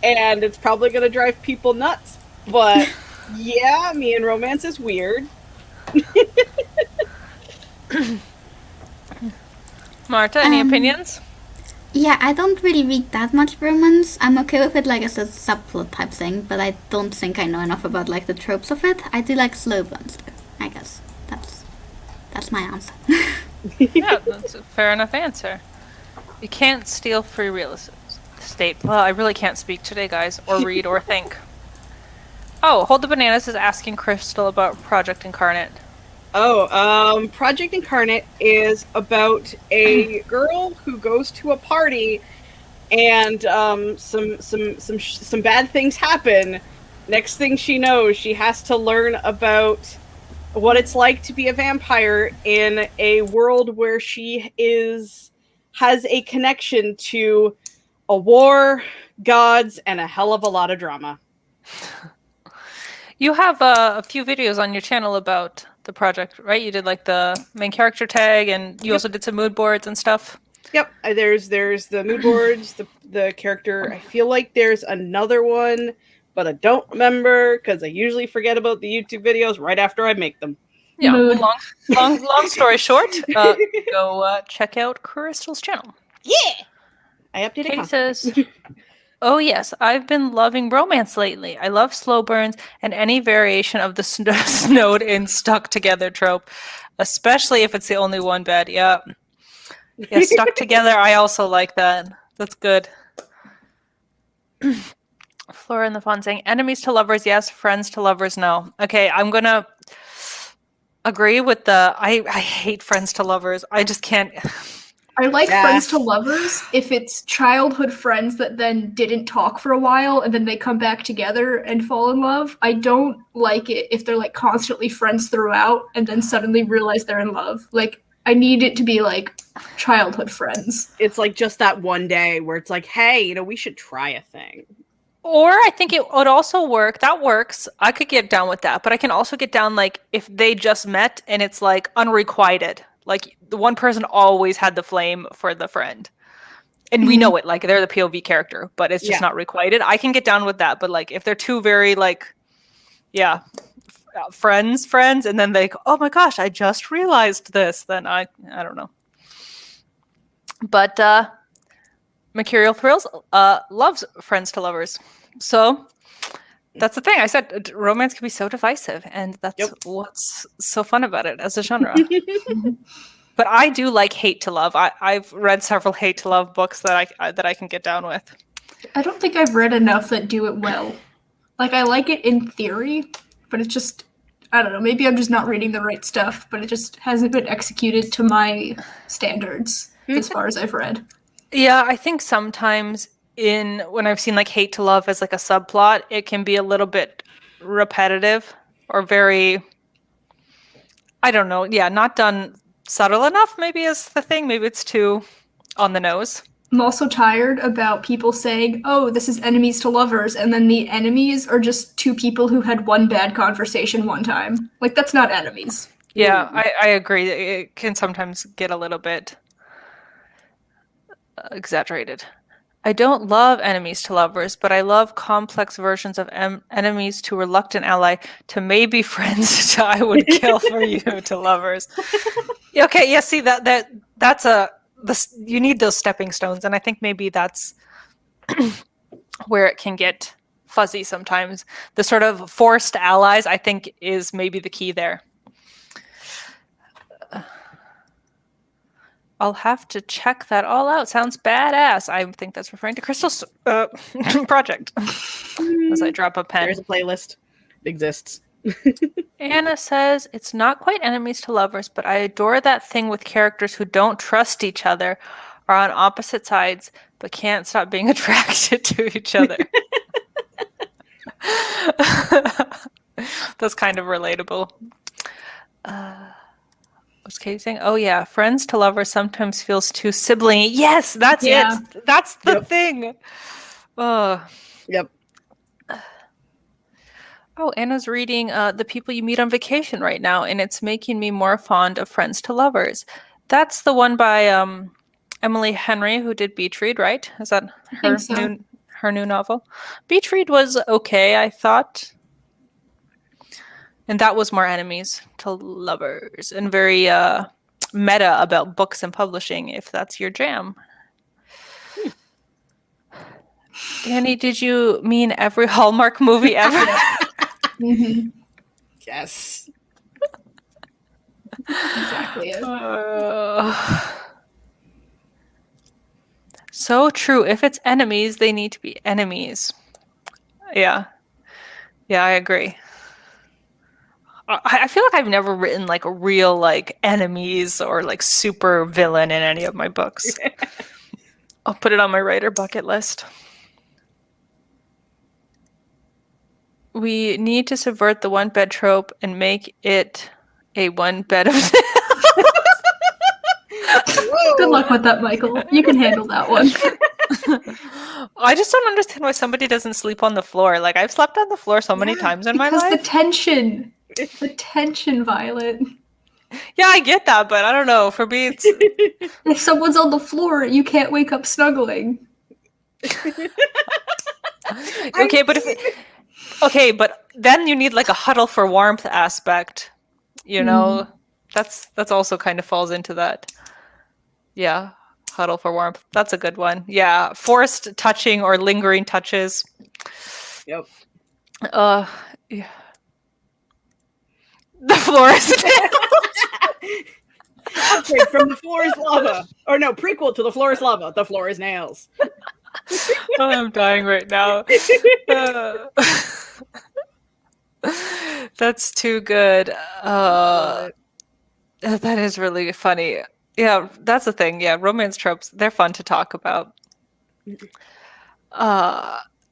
it's probably going to drive people nuts. But yeah, me and romance is weird. Marta, any opinions? Yeah, I don't really read that much romance. I'm okay with it like as a subplot type thing, but I don't think I know enough about like the tropes of it. I do like slow burns though. I guess that's my answer. Yeah, that's a fair enough answer. You can't steal free real estate. Well, I really can't speak today, guys, or read or think. Oh, Hold the Bananas is asking Crystal about Project Incarnate. Oh, Project Incarnate is about a girl who goes to a party, and some bad things happen. Next thing she knows, she has to learn about what it's like to be a vampire in a world where she has a connection to a war, gods, and a hell of a lot of drama. You have a few videos on your channel about the project, right? You did like the main character tag, and you also did some mood boards and stuff. Yep, there's the mood boards, the character. I feel like there's another one, but I don't remember because I usually forget about the YouTube videos right after I make them. Yeah, Mood. long story short, go check out Crystal's channel. Yeah, I updated. Katie says, "Oh yes, I've been loving romance lately. I love slow burns and any variation of the snowed in stuck together trope, especially if it's the only one bed. Yeah, stuck together. I also like that. That's good." Flora in the font saying, "Enemies to lovers, yes. Friends to lovers, no." Okay, I'm gonna agree with the. I hate friends to lovers. I just can't. I like friends to lovers if it's childhood friends that then didn't talk for a while and then they come back together and fall in love. I don't like it if they're like constantly friends throughout and then suddenly realize they're in love. Like, I need it to be like childhood friends. It's like just that one day where it's like, hey, we should try a thing. Or I think it would also work. That works. I could get down with that. But I can also get down like if they just met and it's like unrequited. Like the one person always had the flame for the friend. And we know it, like they're the POV character, but it's just not requited. I can get down with that. But like if they're two very like, friends, and then they go, oh my gosh, I just realized this, then I don't know. But Mercurial Thrills loves friends to lovers. So that's the thing. I said romance can be so divisive, and that's what's so fun about it as a genre. But I do like hate to love. I've read several hate to love books that I can get down with. I don't think I've read enough that do it well. Like, I like it in theory, but it's just, I don't know, maybe I'm just not reading the right stuff, but it just hasn't been executed to my standards as far as I've read. Yeah, I think sometimes when I've seen like hate to love as like a subplot, it can be a little bit repetitive or very, I don't know, not done subtle enough maybe is the thing. Maybe it's too on the nose. I'm also tired about people saying, oh, this is enemies to lovers, and then the enemies are just two people who had one bad conversation one time. Like, that's not enemies. Yeah, I agree. It can sometimes get a little bit exaggerated. I don't love enemies to lovers, but I love complex versions of enemies to reluctant ally to maybe friends to I would kill for you to lovers. Okay, yeah, see that's you need those stepping stones, and I think maybe that's where it can get fuzzy sometimes. The sort of forced allies, I think, is maybe the key there. I'll have to check that all out. Sounds badass. I think that's referring to Crystal's project. As I drop a pen. There's a playlist. It exists. Anna says, it's not quite enemies to lovers, but I adore that thing with characters who don't trust each other, are on opposite sides, but can't stop being attracted to each other. That's kind of relatable. What's Katie saying? Oh yeah, friends to lovers sometimes feels too sibling. Yes, that's it. That's the thing. Oh. Yep. Oh, Anna's reading The People You Meet on Vacation right now, and it's making me more fond of Friends to Lovers. That's the one by Emily Henry, who did Beach Read, right? Is that her new novel? Beach Read was okay, I thought. And that was more enemies to lovers and very meta about books and publishing, if that's your jam. Danny, did you mean every Hallmark movie ever? Mm-hmm. Yes. Exactly. It. So true. If it's enemies, they need to be enemies. Yeah. Yeah, I agree. I feel like I've never written like a real like enemies or like super villain in any of my books. I'll put it on my writer bucket list. We need to subvert the one bed trope and make it a one bed of Good luck with that, Michael. You can handle that one. I just don't understand why somebody doesn't sleep on the floor. Like I've slept on the floor so many times in my Because life. the tension. The tension, Violet. Yeah, I get that, but I don't know. For me, it's If someone's on the floor, you can't wake up snuggling. okay. But then you need like a huddle for warmth aspect. You know, that's also kind of falls into that. Yeah, huddle for warmth. That's a good one. Yeah, forced touching or lingering touches. Yep. Yeah. The floor is Okay, from the floor is lava. Or no, prequel to the floor is lava. The floor is nails. Oh, I'm dying right now. That's too good. That is really funny. Yeah, that's the thing. Yeah, romance tropes, they're fun to talk about.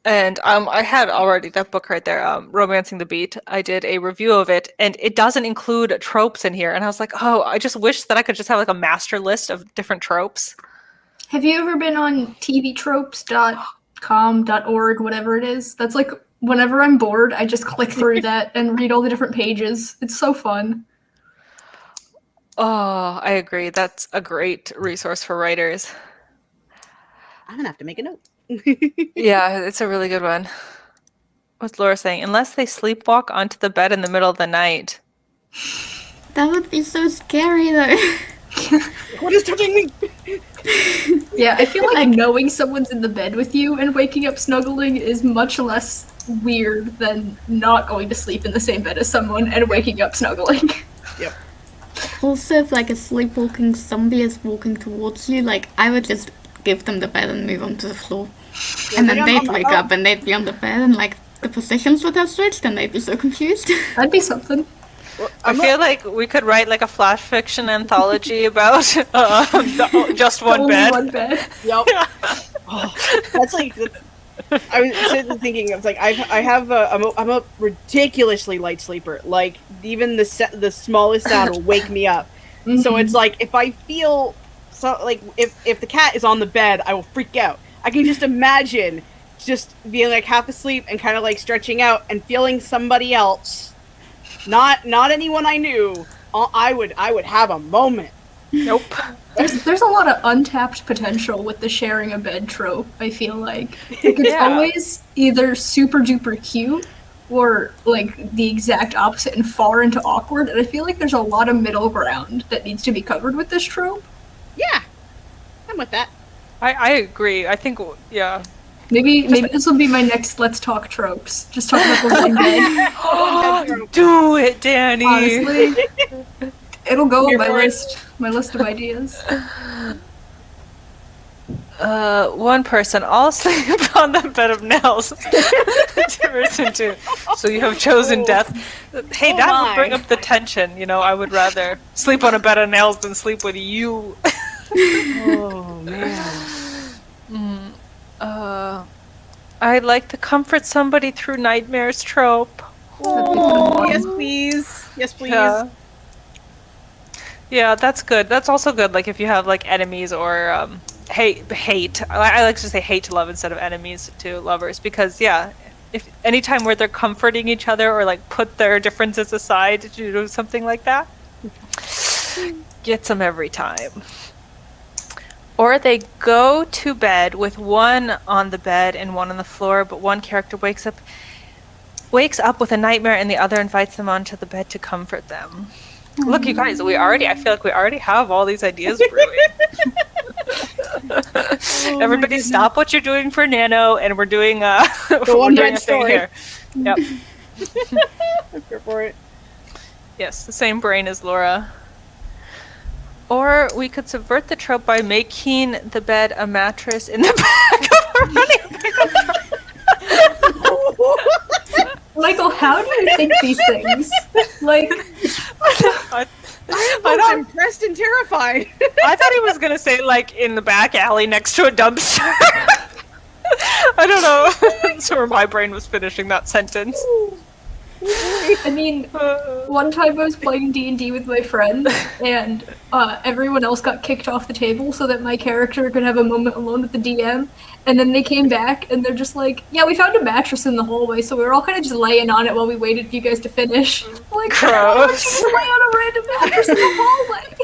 And I had already that book right there, Romancing the Beat. I did a review of it, and it doesn't include tropes in here. And I was like, oh, I just wish that I could just have like a master list of different tropes. Have you ever been on tvtropes.com.org, whatever it is? That's like, whenever I'm bored, I just click through that and read all the different pages. It's so fun. Oh, I agree. That's a great resource for writers. I'm gonna have to make a note. Yeah, it's a really good one. What's Laura saying? Unless they sleepwalk onto the bed in the middle of the night. That would be so scary, though. What is touching me? Yeah, I feel like knowing someone's in the bed with you and waking up snuggling is much less weird than not going to sleep in the same bed as someone and waking up snuggling. Yep. Also, if like a sleepwalking zombie is walking towards you, like I would just give them the bed and move on to the floor. Yeah, And then I'm they'd on wake the- up and they'd be on the bed and like the positions would have switched and they'd be so confused. That'd be something. Well, I feel like we could write like a flash fiction anthology about just one Only bed. one bed. Yep. Oh, that's like. I was sitting thinking. It's like I'm a ridiculously light sleeper. Like even the smallest sound will wake me up. So it's like if I feel like if the cat is on the bed, I will freak out. I can just imagine just being like half asleep and kind of like stretching out and feeling somebody else, not anyone I knew. I would have a moment. Nope. There's a lot of untapped potential with the sharing a bed trope, I feel like. It's Yeah. always either super duper cute or like the exact opposite and far into awkward, and I feel like there's a lot of middle ground that needs to be covered with this trope. Yeah, I'm with that. I agree. I think, yeah. Maybe this will be my next Let's Talk tropes. Just talk about the one bed. Do it, Danny. Honestly, it'll go on Here my for it. list of ideas. One person, all sleep on the bed of nails. Version 2. So you have chosen death. Hey, Oh that my. would bring up the tension. You know, I would rather sleep on a bed of nails than sleep with you. Oh man. I'd like to comfort somebody through nightmares trope. Oh, yes, please. Yes, please. Yeah. Yeah, that's good. That's also good. Like if you have like enemies or hate. I like to say hate to love instead of enemies to lovers because yeah, if anytime where they're comforting each other or like put their differences aside to do something like that, gets them every time. Or they go to bed with one on the bed and one on the floor, but one character wakes up with a nightmare and the other invites them onto the bed to comfort them. Look, you guys, I feel like we already have all these ideas brewing. Everybody, goodness. stop what you're doing for Nano, and we're doing The we're one doing red a thing story. here. Yep. I'm here for it. Yes, the same brain as Laura. Or we could subvert the trope by making the bed a mattress in the back of a running. Michael, how do you think these things? Like, I I'm don't- both impressed and terrified. I thought he was gonna say like in the back alley next to a dumpster. I don't know. That's where my brain was finishing that sentence. I mean, one time I was playing D&D with my friends, and everyone else got kicked off the table so that my character could have a moment alone with the DM. And then they came back, and they're just like, "Yeah, we found a mattress in the hallway, so we were all kind of just laying on it while we waited for you guys to finish." I'm like, why would Gross. you lay on a random mattress in the hallway?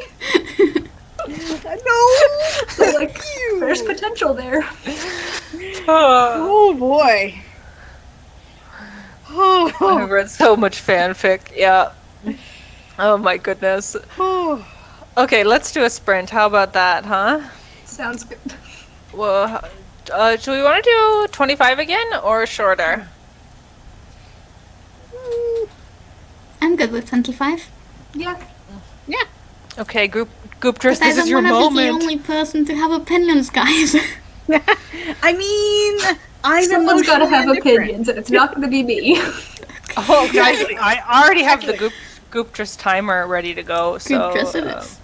No. So, like, there's potential there. Oh boy. I've Oh. read so much fanfic. Yeah. Oh my goodness. Oh. Okay, let's do a sprint. How about that, huh? Sounds good. Well, do we want to do 25 again or shorter? I'm good with 25. Yeah. Okay, Gooptress, I this is don't your want to be the moment. only person to have opinions, guys. I mean, I'm Someone's got to emotionally have indifferent. opinions, and it's not going to be me. Oh, guys, I already have the Gooptress timer ready to go. So, Gooptress it is.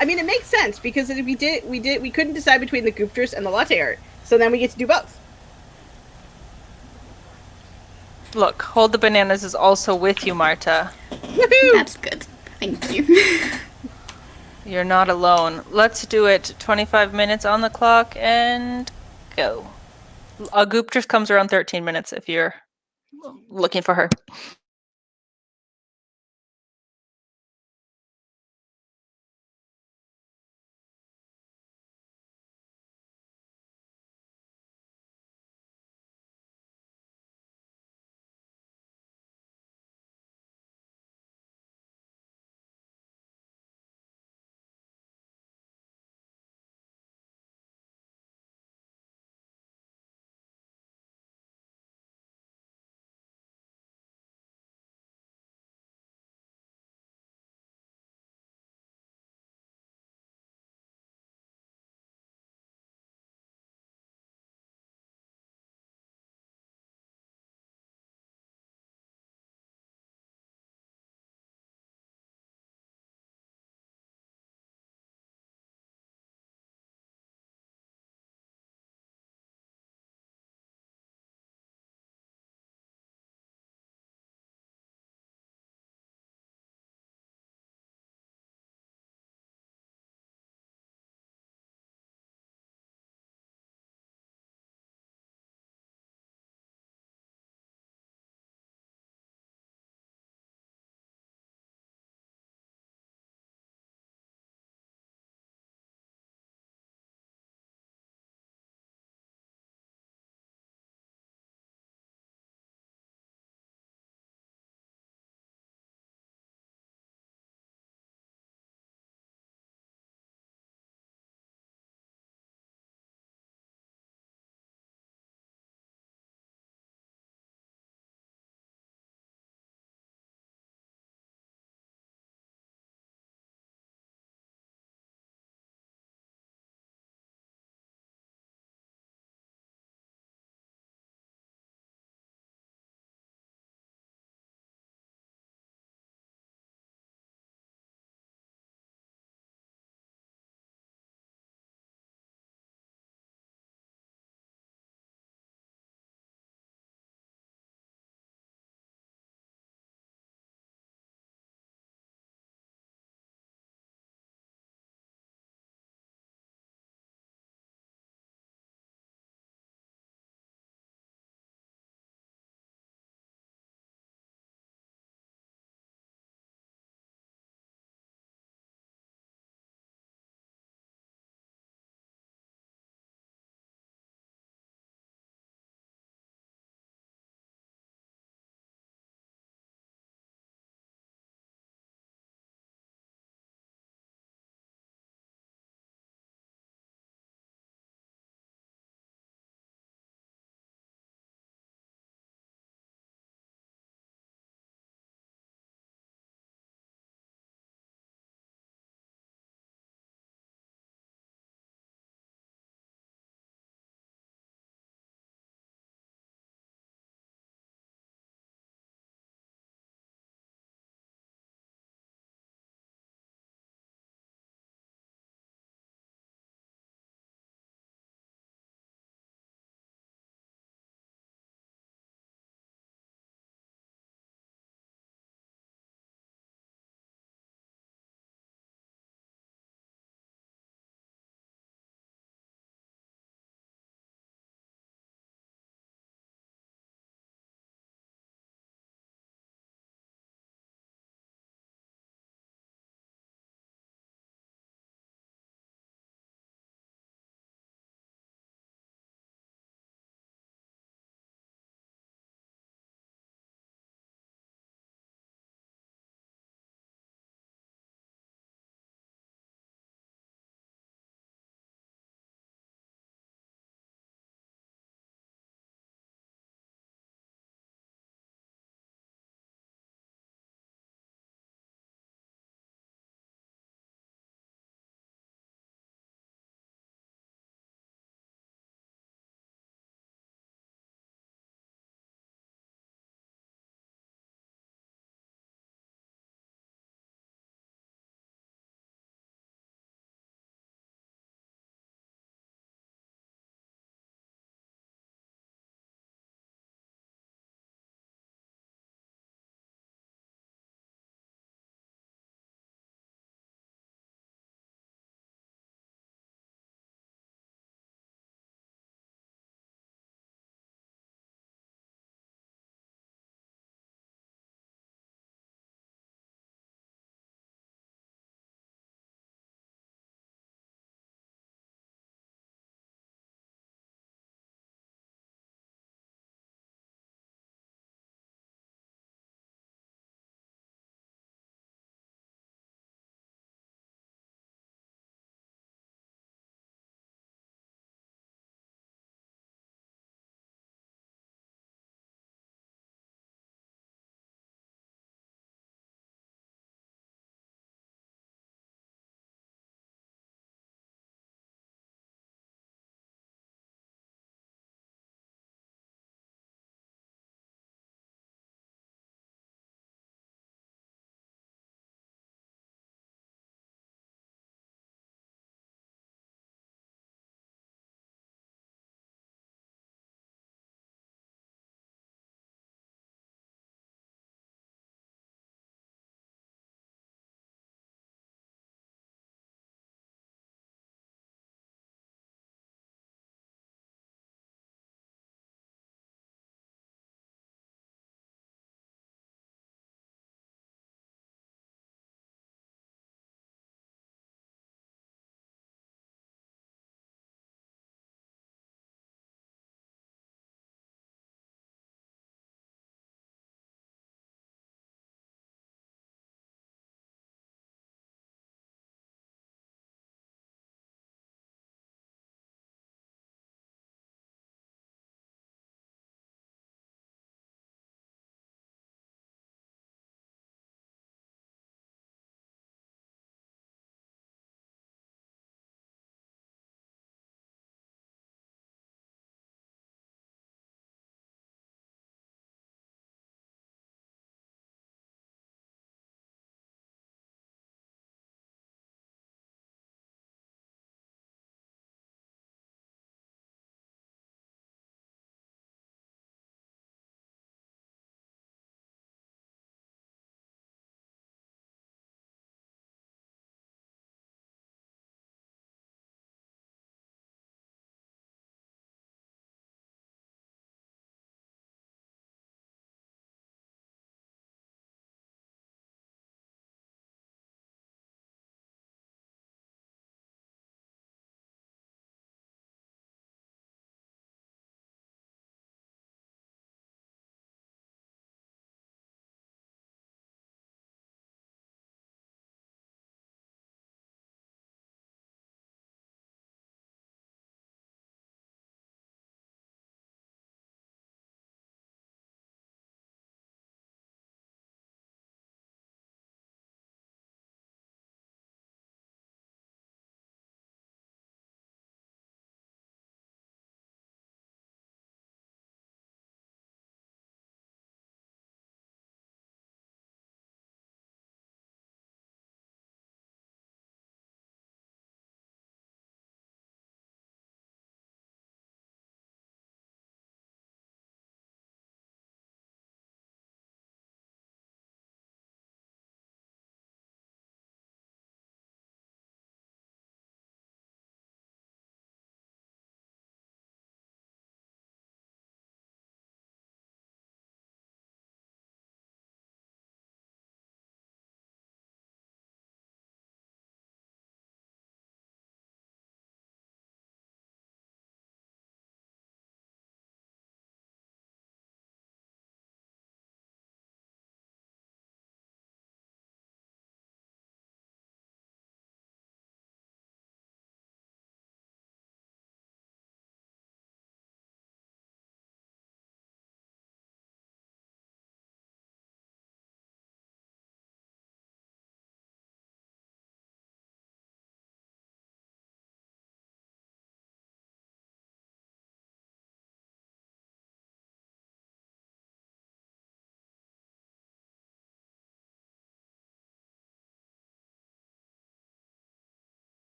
I mean, it makes sense because if we couldn't decide between the Gooptress and the latte art, so then we get to do both. look, Hold the Bananas is also with you, Marta. Woohoo! That's good. Thank you. You're not alone. Let's do it. 25 minutes on the clock and go. Gooptress comes around 13 minutes if you're looking for her.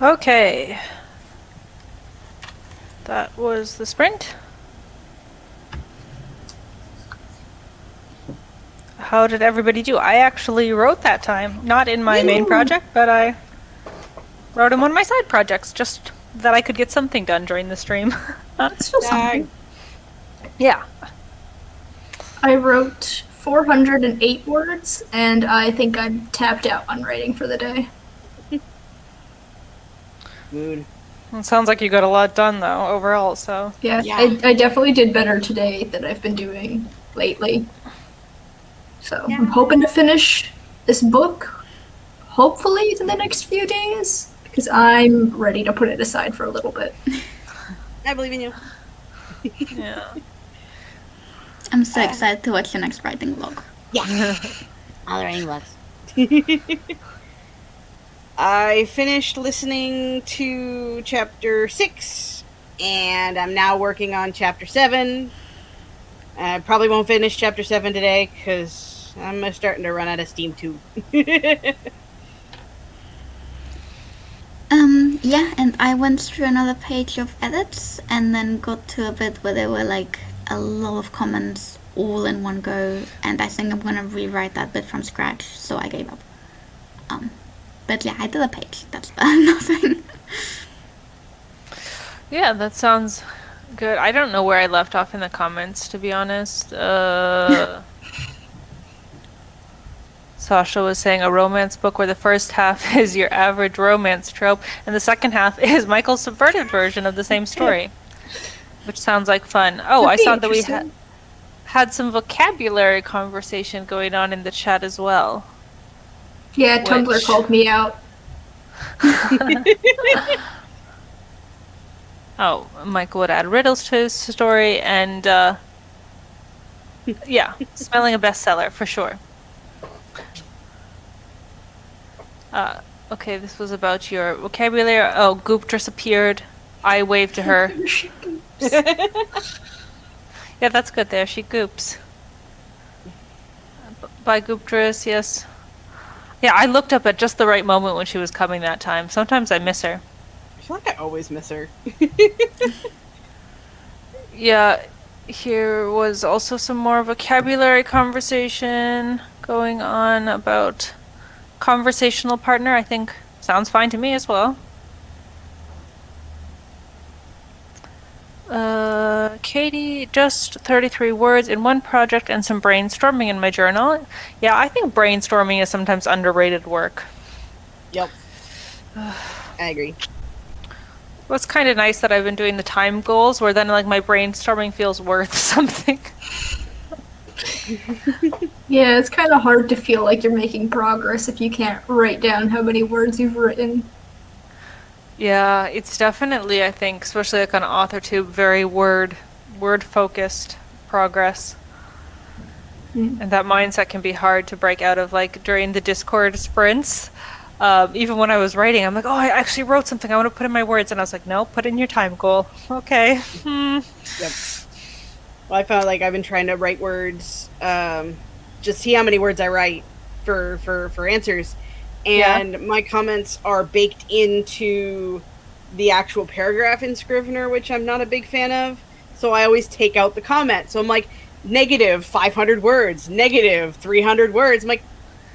Okay. That was the sprint. How did everybody do? I actually wrote that time. Not in my main project, but I wrote in one of my side projects, just that I could get something done during the stream. That's still something. Yeah. I wrote 408 words, and I think I'm tapped out on writing for the day. Mood. It sounds like you got a lot done, though, overall, so... Yeah, Yeah. I definitely did better today than I've been doing lately. So I'm hoping to finish this book, hopefully in the next few days, because I'm ready to put it aside for a little bit. I believe in you. Yeah. I'm so excited to watch the next writing vlog. Yeah. All the writing books. I finished listening to chapter 6, and I'm now working on chapter 7. I probably won't finish chapter 7 today, because I'm starting to run out of steam too. Yeah, and I went through another page of edits and then got to a bit where there were like a lot of comments all in one go, and I think I'm gonna rewrite that bit from scratch, so I gave up. But yeah, I did a page. That's nothing. Yeah, that sounds good. I don't know where I left off in the comments, to be honest. Sasha was saying a romance book where the first half is your average romance trope, and the second half is Michael's subverted version of the same story, which sounds like fun. Oh, I That'd be saw that we interesting. had some vocabulary conversation going on in the chat as well. Yeah, Tumblr Which- called me out. Oh, Michael would add riddles to his story, and yeah, smelling a bestseller for sure. Okay, this was about your vocabulary. Oh, Gooptress appeared. I waved to her. Yeah, that's good there. She goops. By Gooptress, yes. Yeah, I looked up at just the right moment when she was coming that time. Sometimes I miss her. I feel like I always miss her. Yeah, here was also some more vocabulary conversation going on about conversational partner. I think sounds fine to me as well. Katie, just 33 words in one project and some brainstorming in my journal. Yeah, I think brainstorming is sometimes underrated work. Yep. I agree. Well, it's kind of nice that I've been doing the time goals where then like my brainstorming feels worth something. Yeah, it's kind of hard to feel like you're making progress if you can't write down how many words you've written. Yeah, it's definitely, I think, especially like on AuthorTube, very word focused progress. And that mindset can be hard to break out of, like during the Discord sprints. Even when I was writing, I'm like, oh, I actually wrote something I want to put in my words, and I was like, no, put in your time goal. Okay. Yep. Well, I found like I've been trying to write words, just see how many words I write for answers, and my comments are baked into the actual paragraph in Scrivener, which I'm not a big fan of. So I always take out the comment. So I'm like, negative 500 words, negative 300 words. I'm like,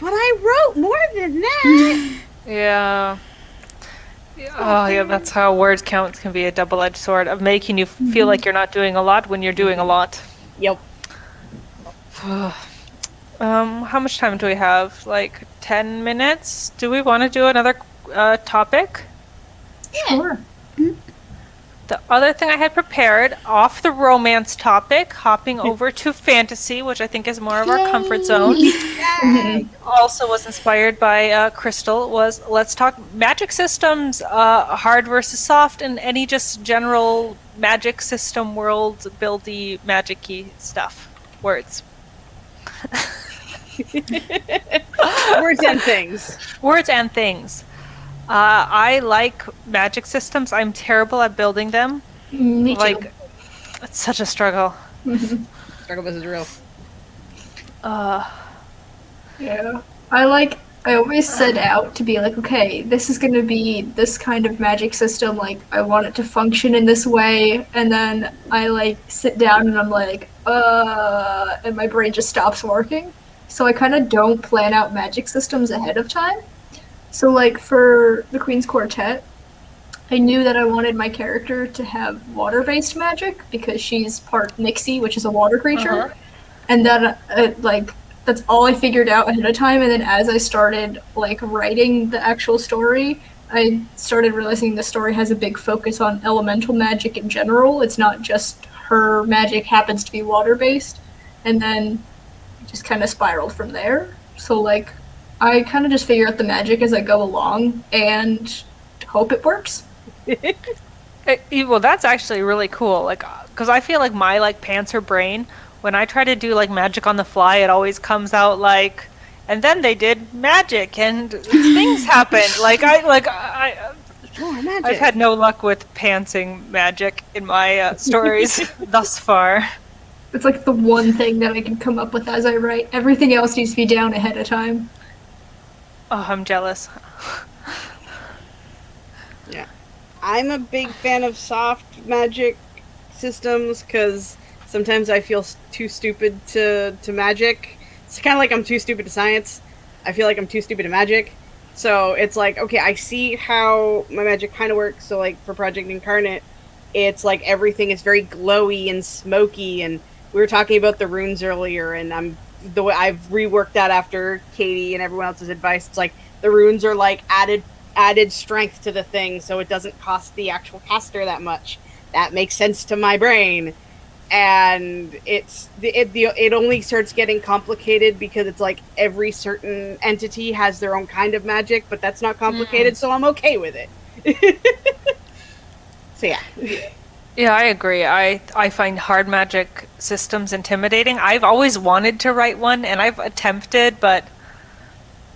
but I wrote more than that. Yeah. Oh, yeah, that's how word counts can be a double-edged sword of making you feel like you're not doing a lot when you're doing a lot. Yep. How much time do we have? Like 10 minutes? Do we want to do another topic? Sure. The other thing I had prepared, off the romance topic, hopping over to fantasy, which I think is more of our comfort zone. Also was inspired by Crystal, was let's talk magic systems, hard versus soft, and any just general magic system world buildy magic-y stuff. Words. Words and things. Words and things. I like magic systems. I'm terrible at building them. Me too. Like, it's such a struggle. Struggle versus real. Yeah. I I always set out to be like, okay, this is going to be this kind of magic system. Like, I want it to function in this way. And then I, like, sit down and I'm like, and my brain just stops working. So I kind of don't plan out magic systems ahead of time. So, like, for the Queen's Quartet, I knew that I wanted my character to have water-based magic because she's part Nixie, which is a water creature. And then, that's all I figured out ahead of time. And then as I started, like, writing the actual story, I started realizing the story has a big focus on elemental magic in general. It's not just her magic happens to be water-based. And then it just kind of spiraled from there. So, like, I kind of just figure out the magic as I go along and hope it works. Well, that's actually really cool. Like, because I feel like my like pantser brain, when I try to do like magic on the fly, it always comes out like, and then they did magic and things happened. I've had no luck with pantsing magic in my stories thus far. It's like the one thing that I can come up with as I write. Everything else needs to be down ahead of time. Oh, I'm jealous. Yeah. I'm a big fan of soft magic systems because sometimes I feel too stupid to magic. It's kind of like I'm too stupid to science. I feel like I'm too stupid to magic. So it's like, okay, I see how my magic kind of works. So like for Project Incarnate, it's like everything is very glowy and smoky. And we were talking about the runes earlier, and the way I've reworked that after Katie and everyone else's advice. It's like the runes are like added strength to the thing, so it doesn't cost the actual caster that much. That makes sense to my brain. And it only starts getting complicated because it's like every certain entity has their own kind of magic, but that's not complicated, so I'm okay with it. So yeah. Yeah, I agree. I find hard magic systems intimidating. I've always wanted to write one, and I've attempted, but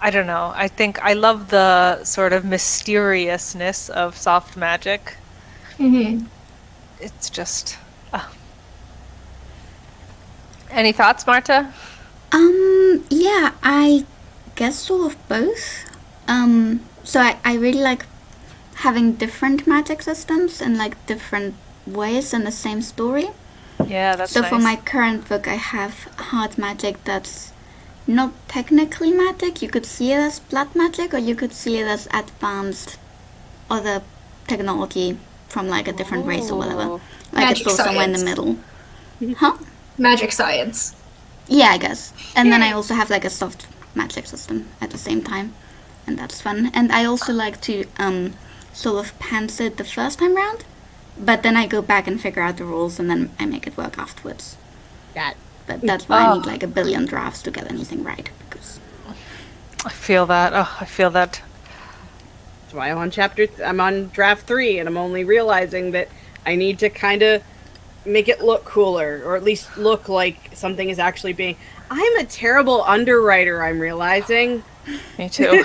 I don't know. I think I love the sort of mysteriousness of soft magic. Mm-hmm. It's just... Any thoughts, Marta? Yeah, I guess sort of both. So I really like having different magic systems and like different ways in the same story. Yeah, that's so nice. For my current book, I have hard magic that's not technically magic. You could see it as blood magic, or you could see it as advanced other technology from like a different race or whatever. Like Magic it's all somewhere in the science. middle. Huh? Magic science. Yeah, I guess. And then I also have like a soft magic system at the same time, and that's fun. And I also like to sort of pants it the first time round, but then I go back and figure out the rules, and then I make it work afterwards. But that's why I need like a billion drafts to get anything right. Because I feel that. Oh, I feel that. That's why I'm on draft 3, and I'm only realizing that I need to kind of make it look cooler, or at least look like something is actually being... I'm a terrible underwriter, I'm realizing. Me too.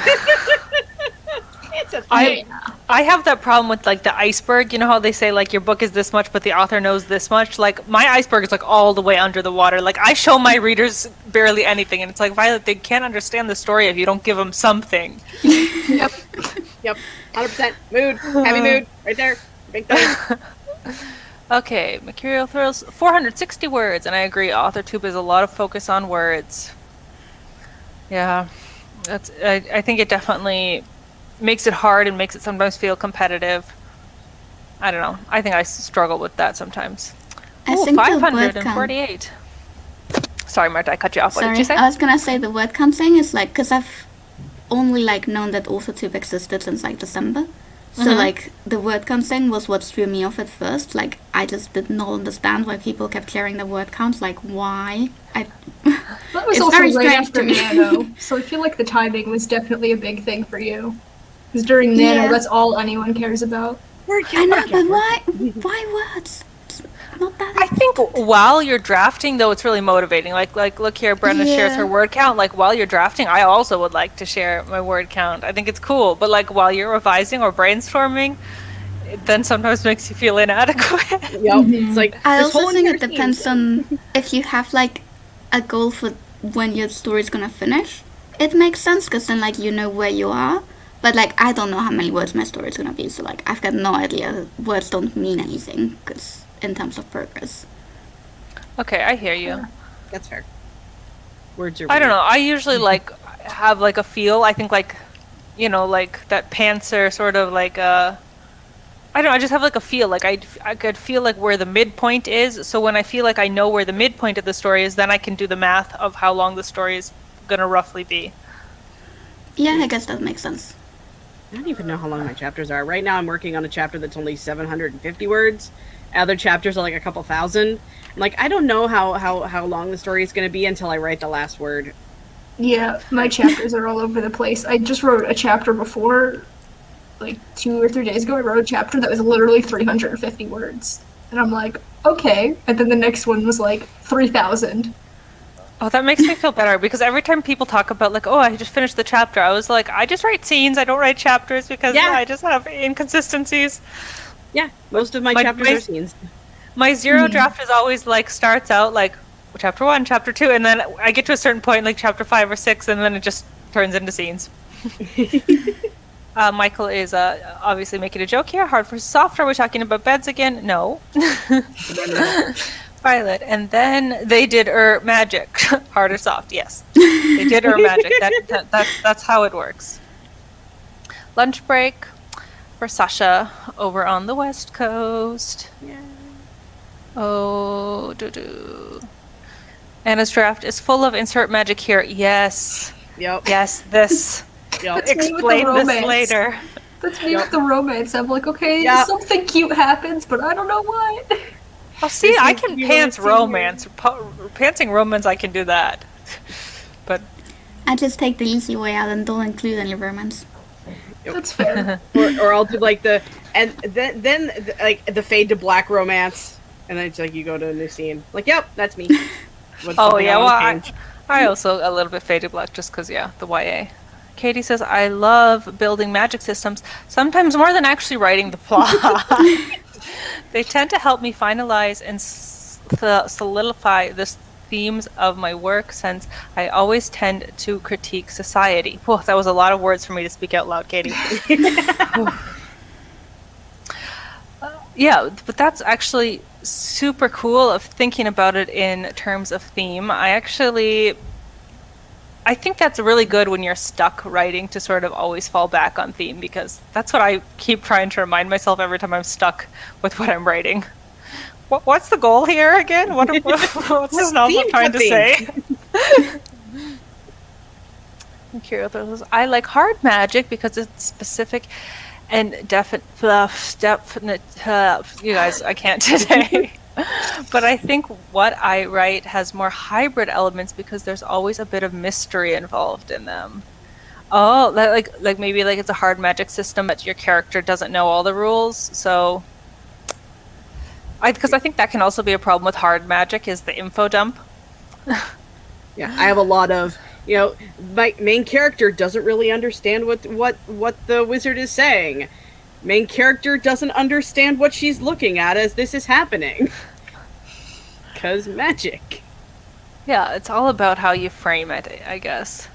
It's a thing. I have that problem with like the iceberg. You know how they say like your book is this much, but the author knows this much? Like my iceberg is like all the way under the water. Like I show my readers barely anything, and it's like, Violet, they can't understand the story if you don't give them something. Yep. 100% mood. Heavy mood. Right there. Big thing. Okay, Mercurial Thrills, 460 words, and I agree, AuthorTube is a lot of focus on words. Yeah, I think it definitely makes it hard and makes it sometimes feel competitive. I don't know. I think I struggle with that sometimes. I Ooh, think the word 548. Sorry, Marta, I cut you off. What did you say? I was gonna say the word count thing is like, because I've only like known that AuthorTube existed since like December. So like the word count thing was what threw me off at first. Like I just did not understand why people kept sharing the word counts. Like why? That was It's also very right strange after to me. Nano, so I feel like the timing was definitely a big thing for you. Because during Yeah. Nano, that's all anyone cares about. I know, but why words? It's not that. I think while you're drafting, though, it's really motivating. Like look here, Brenda shares Yeah. her word count. Like while you're drafting, I also would like to share my word count. I think it's cool. But like while you're revising or brainstorming, it then sometimes makes you feel inadequate. Yep. It's like I this also whole think entire it depends scene. on if you have like a goal for when your story's gonna finish. it makes sense because then like you know where you are. But like I don't know how many words my story is gonna be, so like I've got no idea. Words don't mean anything because in terms of progress. Okay, I hear you. That's fair. Words are I don't weird. know. I usually like have like a feel. I think like, you know, like that pantser sort of like I don't know, I just have like a feel. Like I could feel like where the midpoint is. So when I feel like I know where the midpoint of the story is, then I can do the math of how long the story is gonna roughly be. Yeah, I guess that makes sense. I don't even know how long my chapters are. Right now I'm working on a chapter that's only 750 words. Other chapters are like a couple thousand. I'm like, I don't know how long the story is going to be until I write the last word. Yeah, my chapters are all over the place. I just wrote a chapter before, like 2 or 3 days ago. I wrote a chapter that was literally 350 words. And I'm like, okay. And then the next one was like 3,000. Oh, that makes me feel better because every time people talk about like, oh, I just finished the chapter, I was like, I just write scenes, I don't write chapters because Yeah. I just have inconsistencies. Yeah, most of my chapters are scenes. My zero draft is always like starts out like chapter 1, chapter 2, and then I get to a certain point like chapter 5 or 6, and then it just turns into scenes. Michael is obviously making a joke here. Hard versus soft. Are we talking about beds again? No. Violet. And then they did magic. Hard or soft? Yes. They did magic. That's how it works. Lunch break for Sasha over on the West Coast. Yeah. Oh, doo-doo. Anna's draft is full of insert magic here. Yes. Yep. Yes, this. Yep. Explain this romance. later. That's me with the romance. I'm like, okay, Yep. something cute happens, but I don't know what. Oh, see, This I is can you pants senior. romance. Pantsing romance, I can do that. But I just take the easy way out and don't include any romance. That's fair. Or I'll do like then like the fade to black romance, and then it's like you go to a new scene. Like, yep, that's me. What's oh something yeah, I well wanna change? I also a little bit faded black just because the YA. Katie says I love building magic systems, sometimes more than actually writing the plot. They tend to help me finalize and solidify the themes of my work, since I always tend to critique society. Whoa, that was a lot of words for me to speak out loud, Katie. Yeah, but that's actually super cool of thinking about it in terms of theme. I think that's really good when you're stuck writing to sort of always fall back on theme, because that's what I keep trying to remind myself every time I'm stuck with what I'm writing. What's the goal here again? What's this novel trying to say? I like hard magic because it's specific and definite. You guys, I can't today. But I think what I write has more hybrid elements because there's always a bit of mystery involved in them. Oh, like maybe like it's a hard magic system, but your character doesn't know all the rules. So, because I think that can also be a problem with hard magic is the info dump. Yeah, I have a lot of, my main character doesn't really understand what the wizard is saying. Main character doesn't understand what she's looking at as this is happening. 'Cause magic. Yeah, it's all about how you frame it, I guess.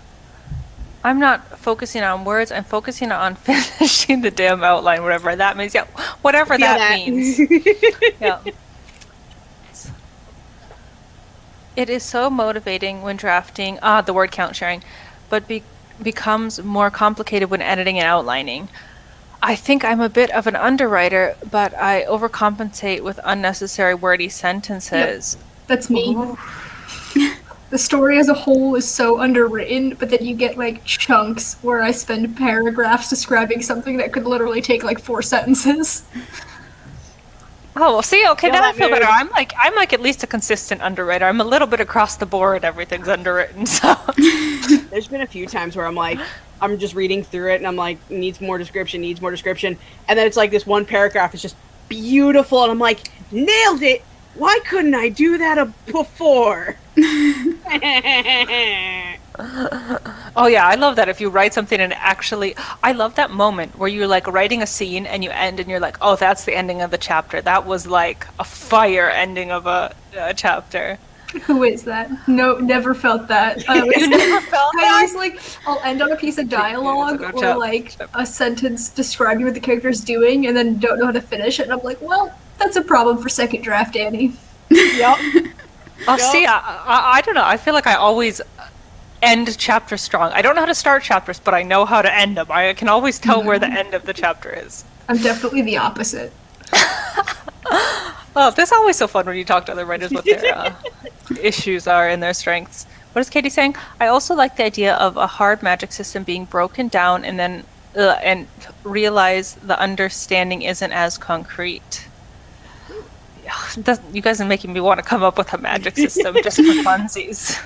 I'm not focusing on words, I'm focusing on finishing the damn outline, whatever that means. Yeah, whatever that means. Yeah. It is so motivating when drafting, the word count sharing, but becomes more complicated when editing and outlining. I think I'm a bit of an underwriter, but I overcompensate with unnecessary wordy sentences. Yep, that's me. The story as a whole is so underwritten, but then you get like chunks where I spend paragraphs describing something that could literally take like 4 sentences. Oh, well, see, okay, Feel now I that feel mood. better. I'm like at least a consistent underwriter. I'm a little bit across the board. Everything's underwritten, so. There's been a few times where I'm just reading through it and I'm like, needs more description. And then it's like this one paragraph is just beautiful and I'm like, nailed it! Why couldn't I do that before? Oh yeah, I love that if you write something and actually, I love that moment where you're like writing a scene and you end and you're like, oh, that's the ending of the chapter. That was like a fire ending of a chapter. Who is that? No, never felt that. You never felt I that? always like, I'll end on a piece of dialogue Go or chop. like a sentence describing what the character's doing and then don't know how to finish it. And I'm like, well, that's a problem for second draft, Danny. Yep. Oh, see, I don't know. I feel like I always end chapters strong. I don't know how to start chapters, but I know how to end them. I can always tell where the end of the chapter is. I'm definitely the opposite. Oh, that's always so fun when you talk to other writers what their issues are and their strengths. What is Katie saying? I also like the idea of a hard magic system being broken down and then and realize the understanding isn't as concrete. You guys are making me want to come up with a magic system just for funsies.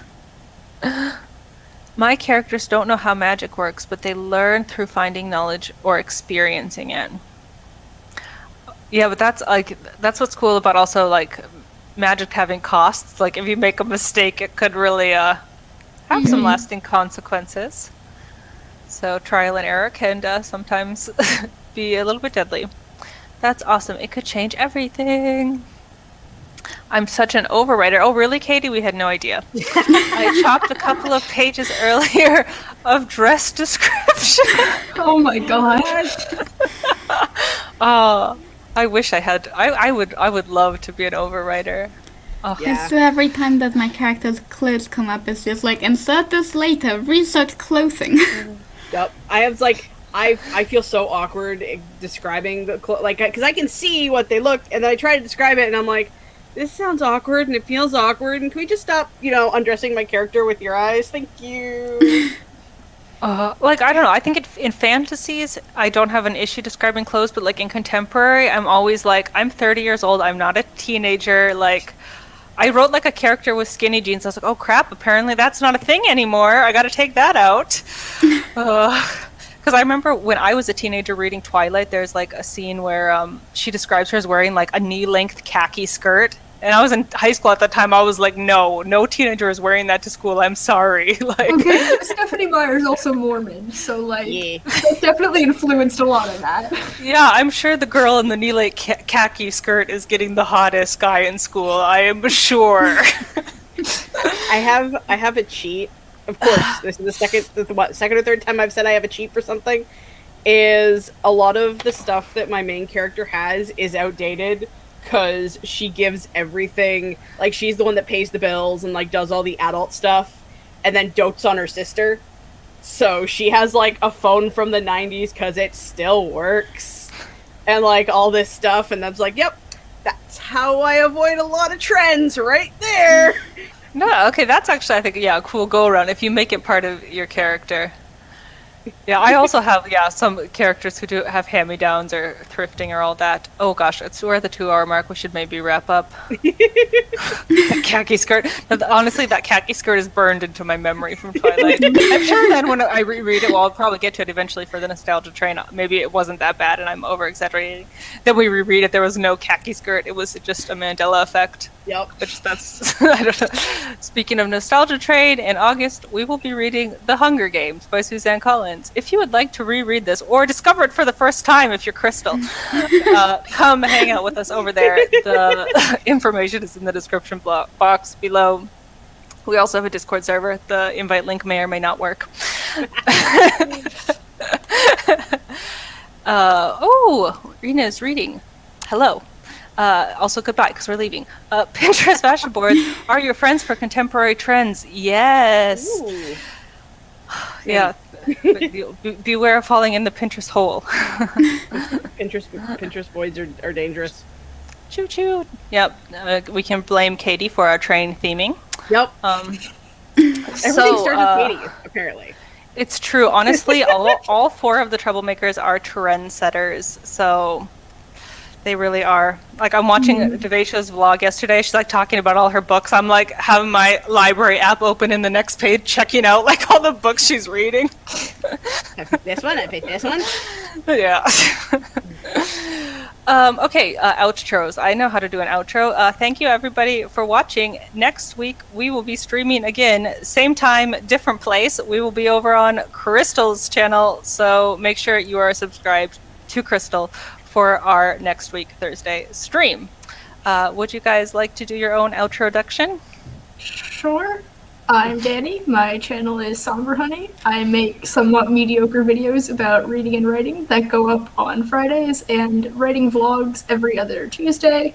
My characters don't know how magic works, but they learn through finding knowledge or experiencing it. Yeah, but that's what's cool about also like magic having costs. Like if you make a mistake, it could really have some lasting consequences. So trial and error can sometimes be a little bit deadly. That's awesome. It could change everything. I'm such an overwriter. Oh, really, Katie? We had no idea. I chopped a couple of pages earlier of dress description. Oh my god. Oh, I wish I had. I would love to be an overwriter. Oh, Yeah. So every time that my character's clothes come up, it's just like, insert this later, research clothing. Yep. I have like I feel so awkward describing the like because I can see what they look and then I try to describe it and I'm like, this sounds awkward and it feels awkward and can we just stop undressing my character with your eyes? Thank you. like I don't know. I think in fantasies, I don't have an issue describing clothes, but like in contemporary, I'm always like, I'm 30 years old. I'm not a teenager. Like, I wrote like a character with skinny jeans. I was like, oh crap! Apparently that's not a thing anymore. I got to take that out. Because I remember when I was a teenager reading Twilight, there's like a scene where she describes her as wearing like a knee-length khaki skirt. And I was in high school at that time. I was like, no teenager is wearing that to school. I'm sorry. Like, Okay, Stephanie Meyer's also Mormon, so like Yeah. that definitely influenced a lot of that. yeah, I'm sure the girl in the knee-length khaki skirt is getting the hottest guy in school. I am sure. I have a cheat. Of course, this is the second or third time I've said I have a cheat for something. Is a lot of the stuff that my main character has is outdated because she gives everything, like she's the one that pays the bills and like does all the adult stuff, and then dotes on her sister. So she has like a phone from the 90s because it still works, and like all this stuff, and that's like, yep, that's how I avoid a lot of trends right there. No, okay, that's actually, I think, yeah, a cool go-around if you make it part of your character. Yeah, I also have, some characters who do have hand-me-downs or thrifting or all that. Oh gosh, we're at the 2-hour mark. We should maybe wrap up. That khaki skirt. Honestly, that khaki skirt is burned into my memory from Twilight. I'm sure then when I reread it, well, I'll probably get to it eventually for the nostalgia train. Maybe it wasn't that bad and I'm over-exaggerating. Then we reread it, there was no khaki skirt. It was just a Mandela effect. Yep. Which that's, I don't know. Speaking of nostalgia train, in August we will be reading The Hunger Games by Suzanne Collins. If you would like to reread this or discover it for the first time, if you're Crystal, come hang out with us over there. The information is in the description box below. We also have a Discord server. The invite link may or may not work. Rena is reading. Hello. Also goodbye because we're leaving. Pinterest fashion boards are your friends for contemporary trends. Yes. Ooh. Yeah. Beware of falling in the Pinterest hole. Pinterest boys are dangerous. Choo choo. Yep. We can blame Katie for our train theming. Yep. Everything started with Katie, apparently. It's true. Honestly, all 4 of the troublemakers are trendsetters. So they really are. Like, I'm watching Devesha's vlog yesterday. She's like talking about all her books. I'm like having my library app open in the next page, checking out like all the books she's reading. I picked this one. I picked this one. Yeah. Okay, outros. I know how to do an outro. Thank you everybody for watching. Next week we will be streaming again, same time, different place. We will be over on Crystal's channel, so make sure you are subscribed to Crystal for our next week Thursday stream. Would you guys like to do your own outroduction? Sure. I'm Danny. My channel is Somber Honey. I make somewhat mediocre videos about reading and writing that go up on Fridays and writing vlogs every other Tuesday.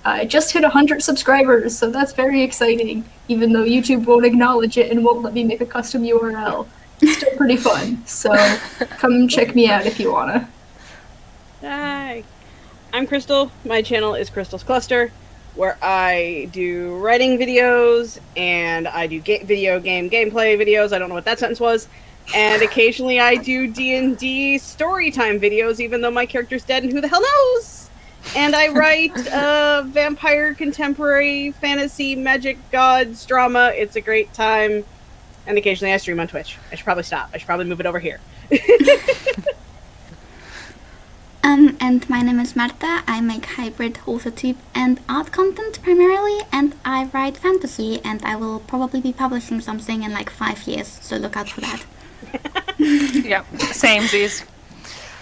I just hit 100 subscribers, so that's very exciting, even though YouTube won't acknowledge it and won't let me make a custom URL. It's still pretty fun, so come check me out if you wanna. Hi. I'm Crystal. My channel is Crystal's Cluster, where I do writing videos and I do video game gameplay videos. I don't know what that sentence was. And occasionally I do D&D storytime videos, even though my character's dead and who the hell knows? And I write vampire contemporary fantasy magic gods drama. It's a great time. And occasionally I stream on Twitch. I should probably stop. I should probably move it over here. And my name is Marta. I make hybrid authorship and art content primarily, and I write fantasy, and I will probably be publishing something in like 5 years, so look out for that. Yeah, samesies.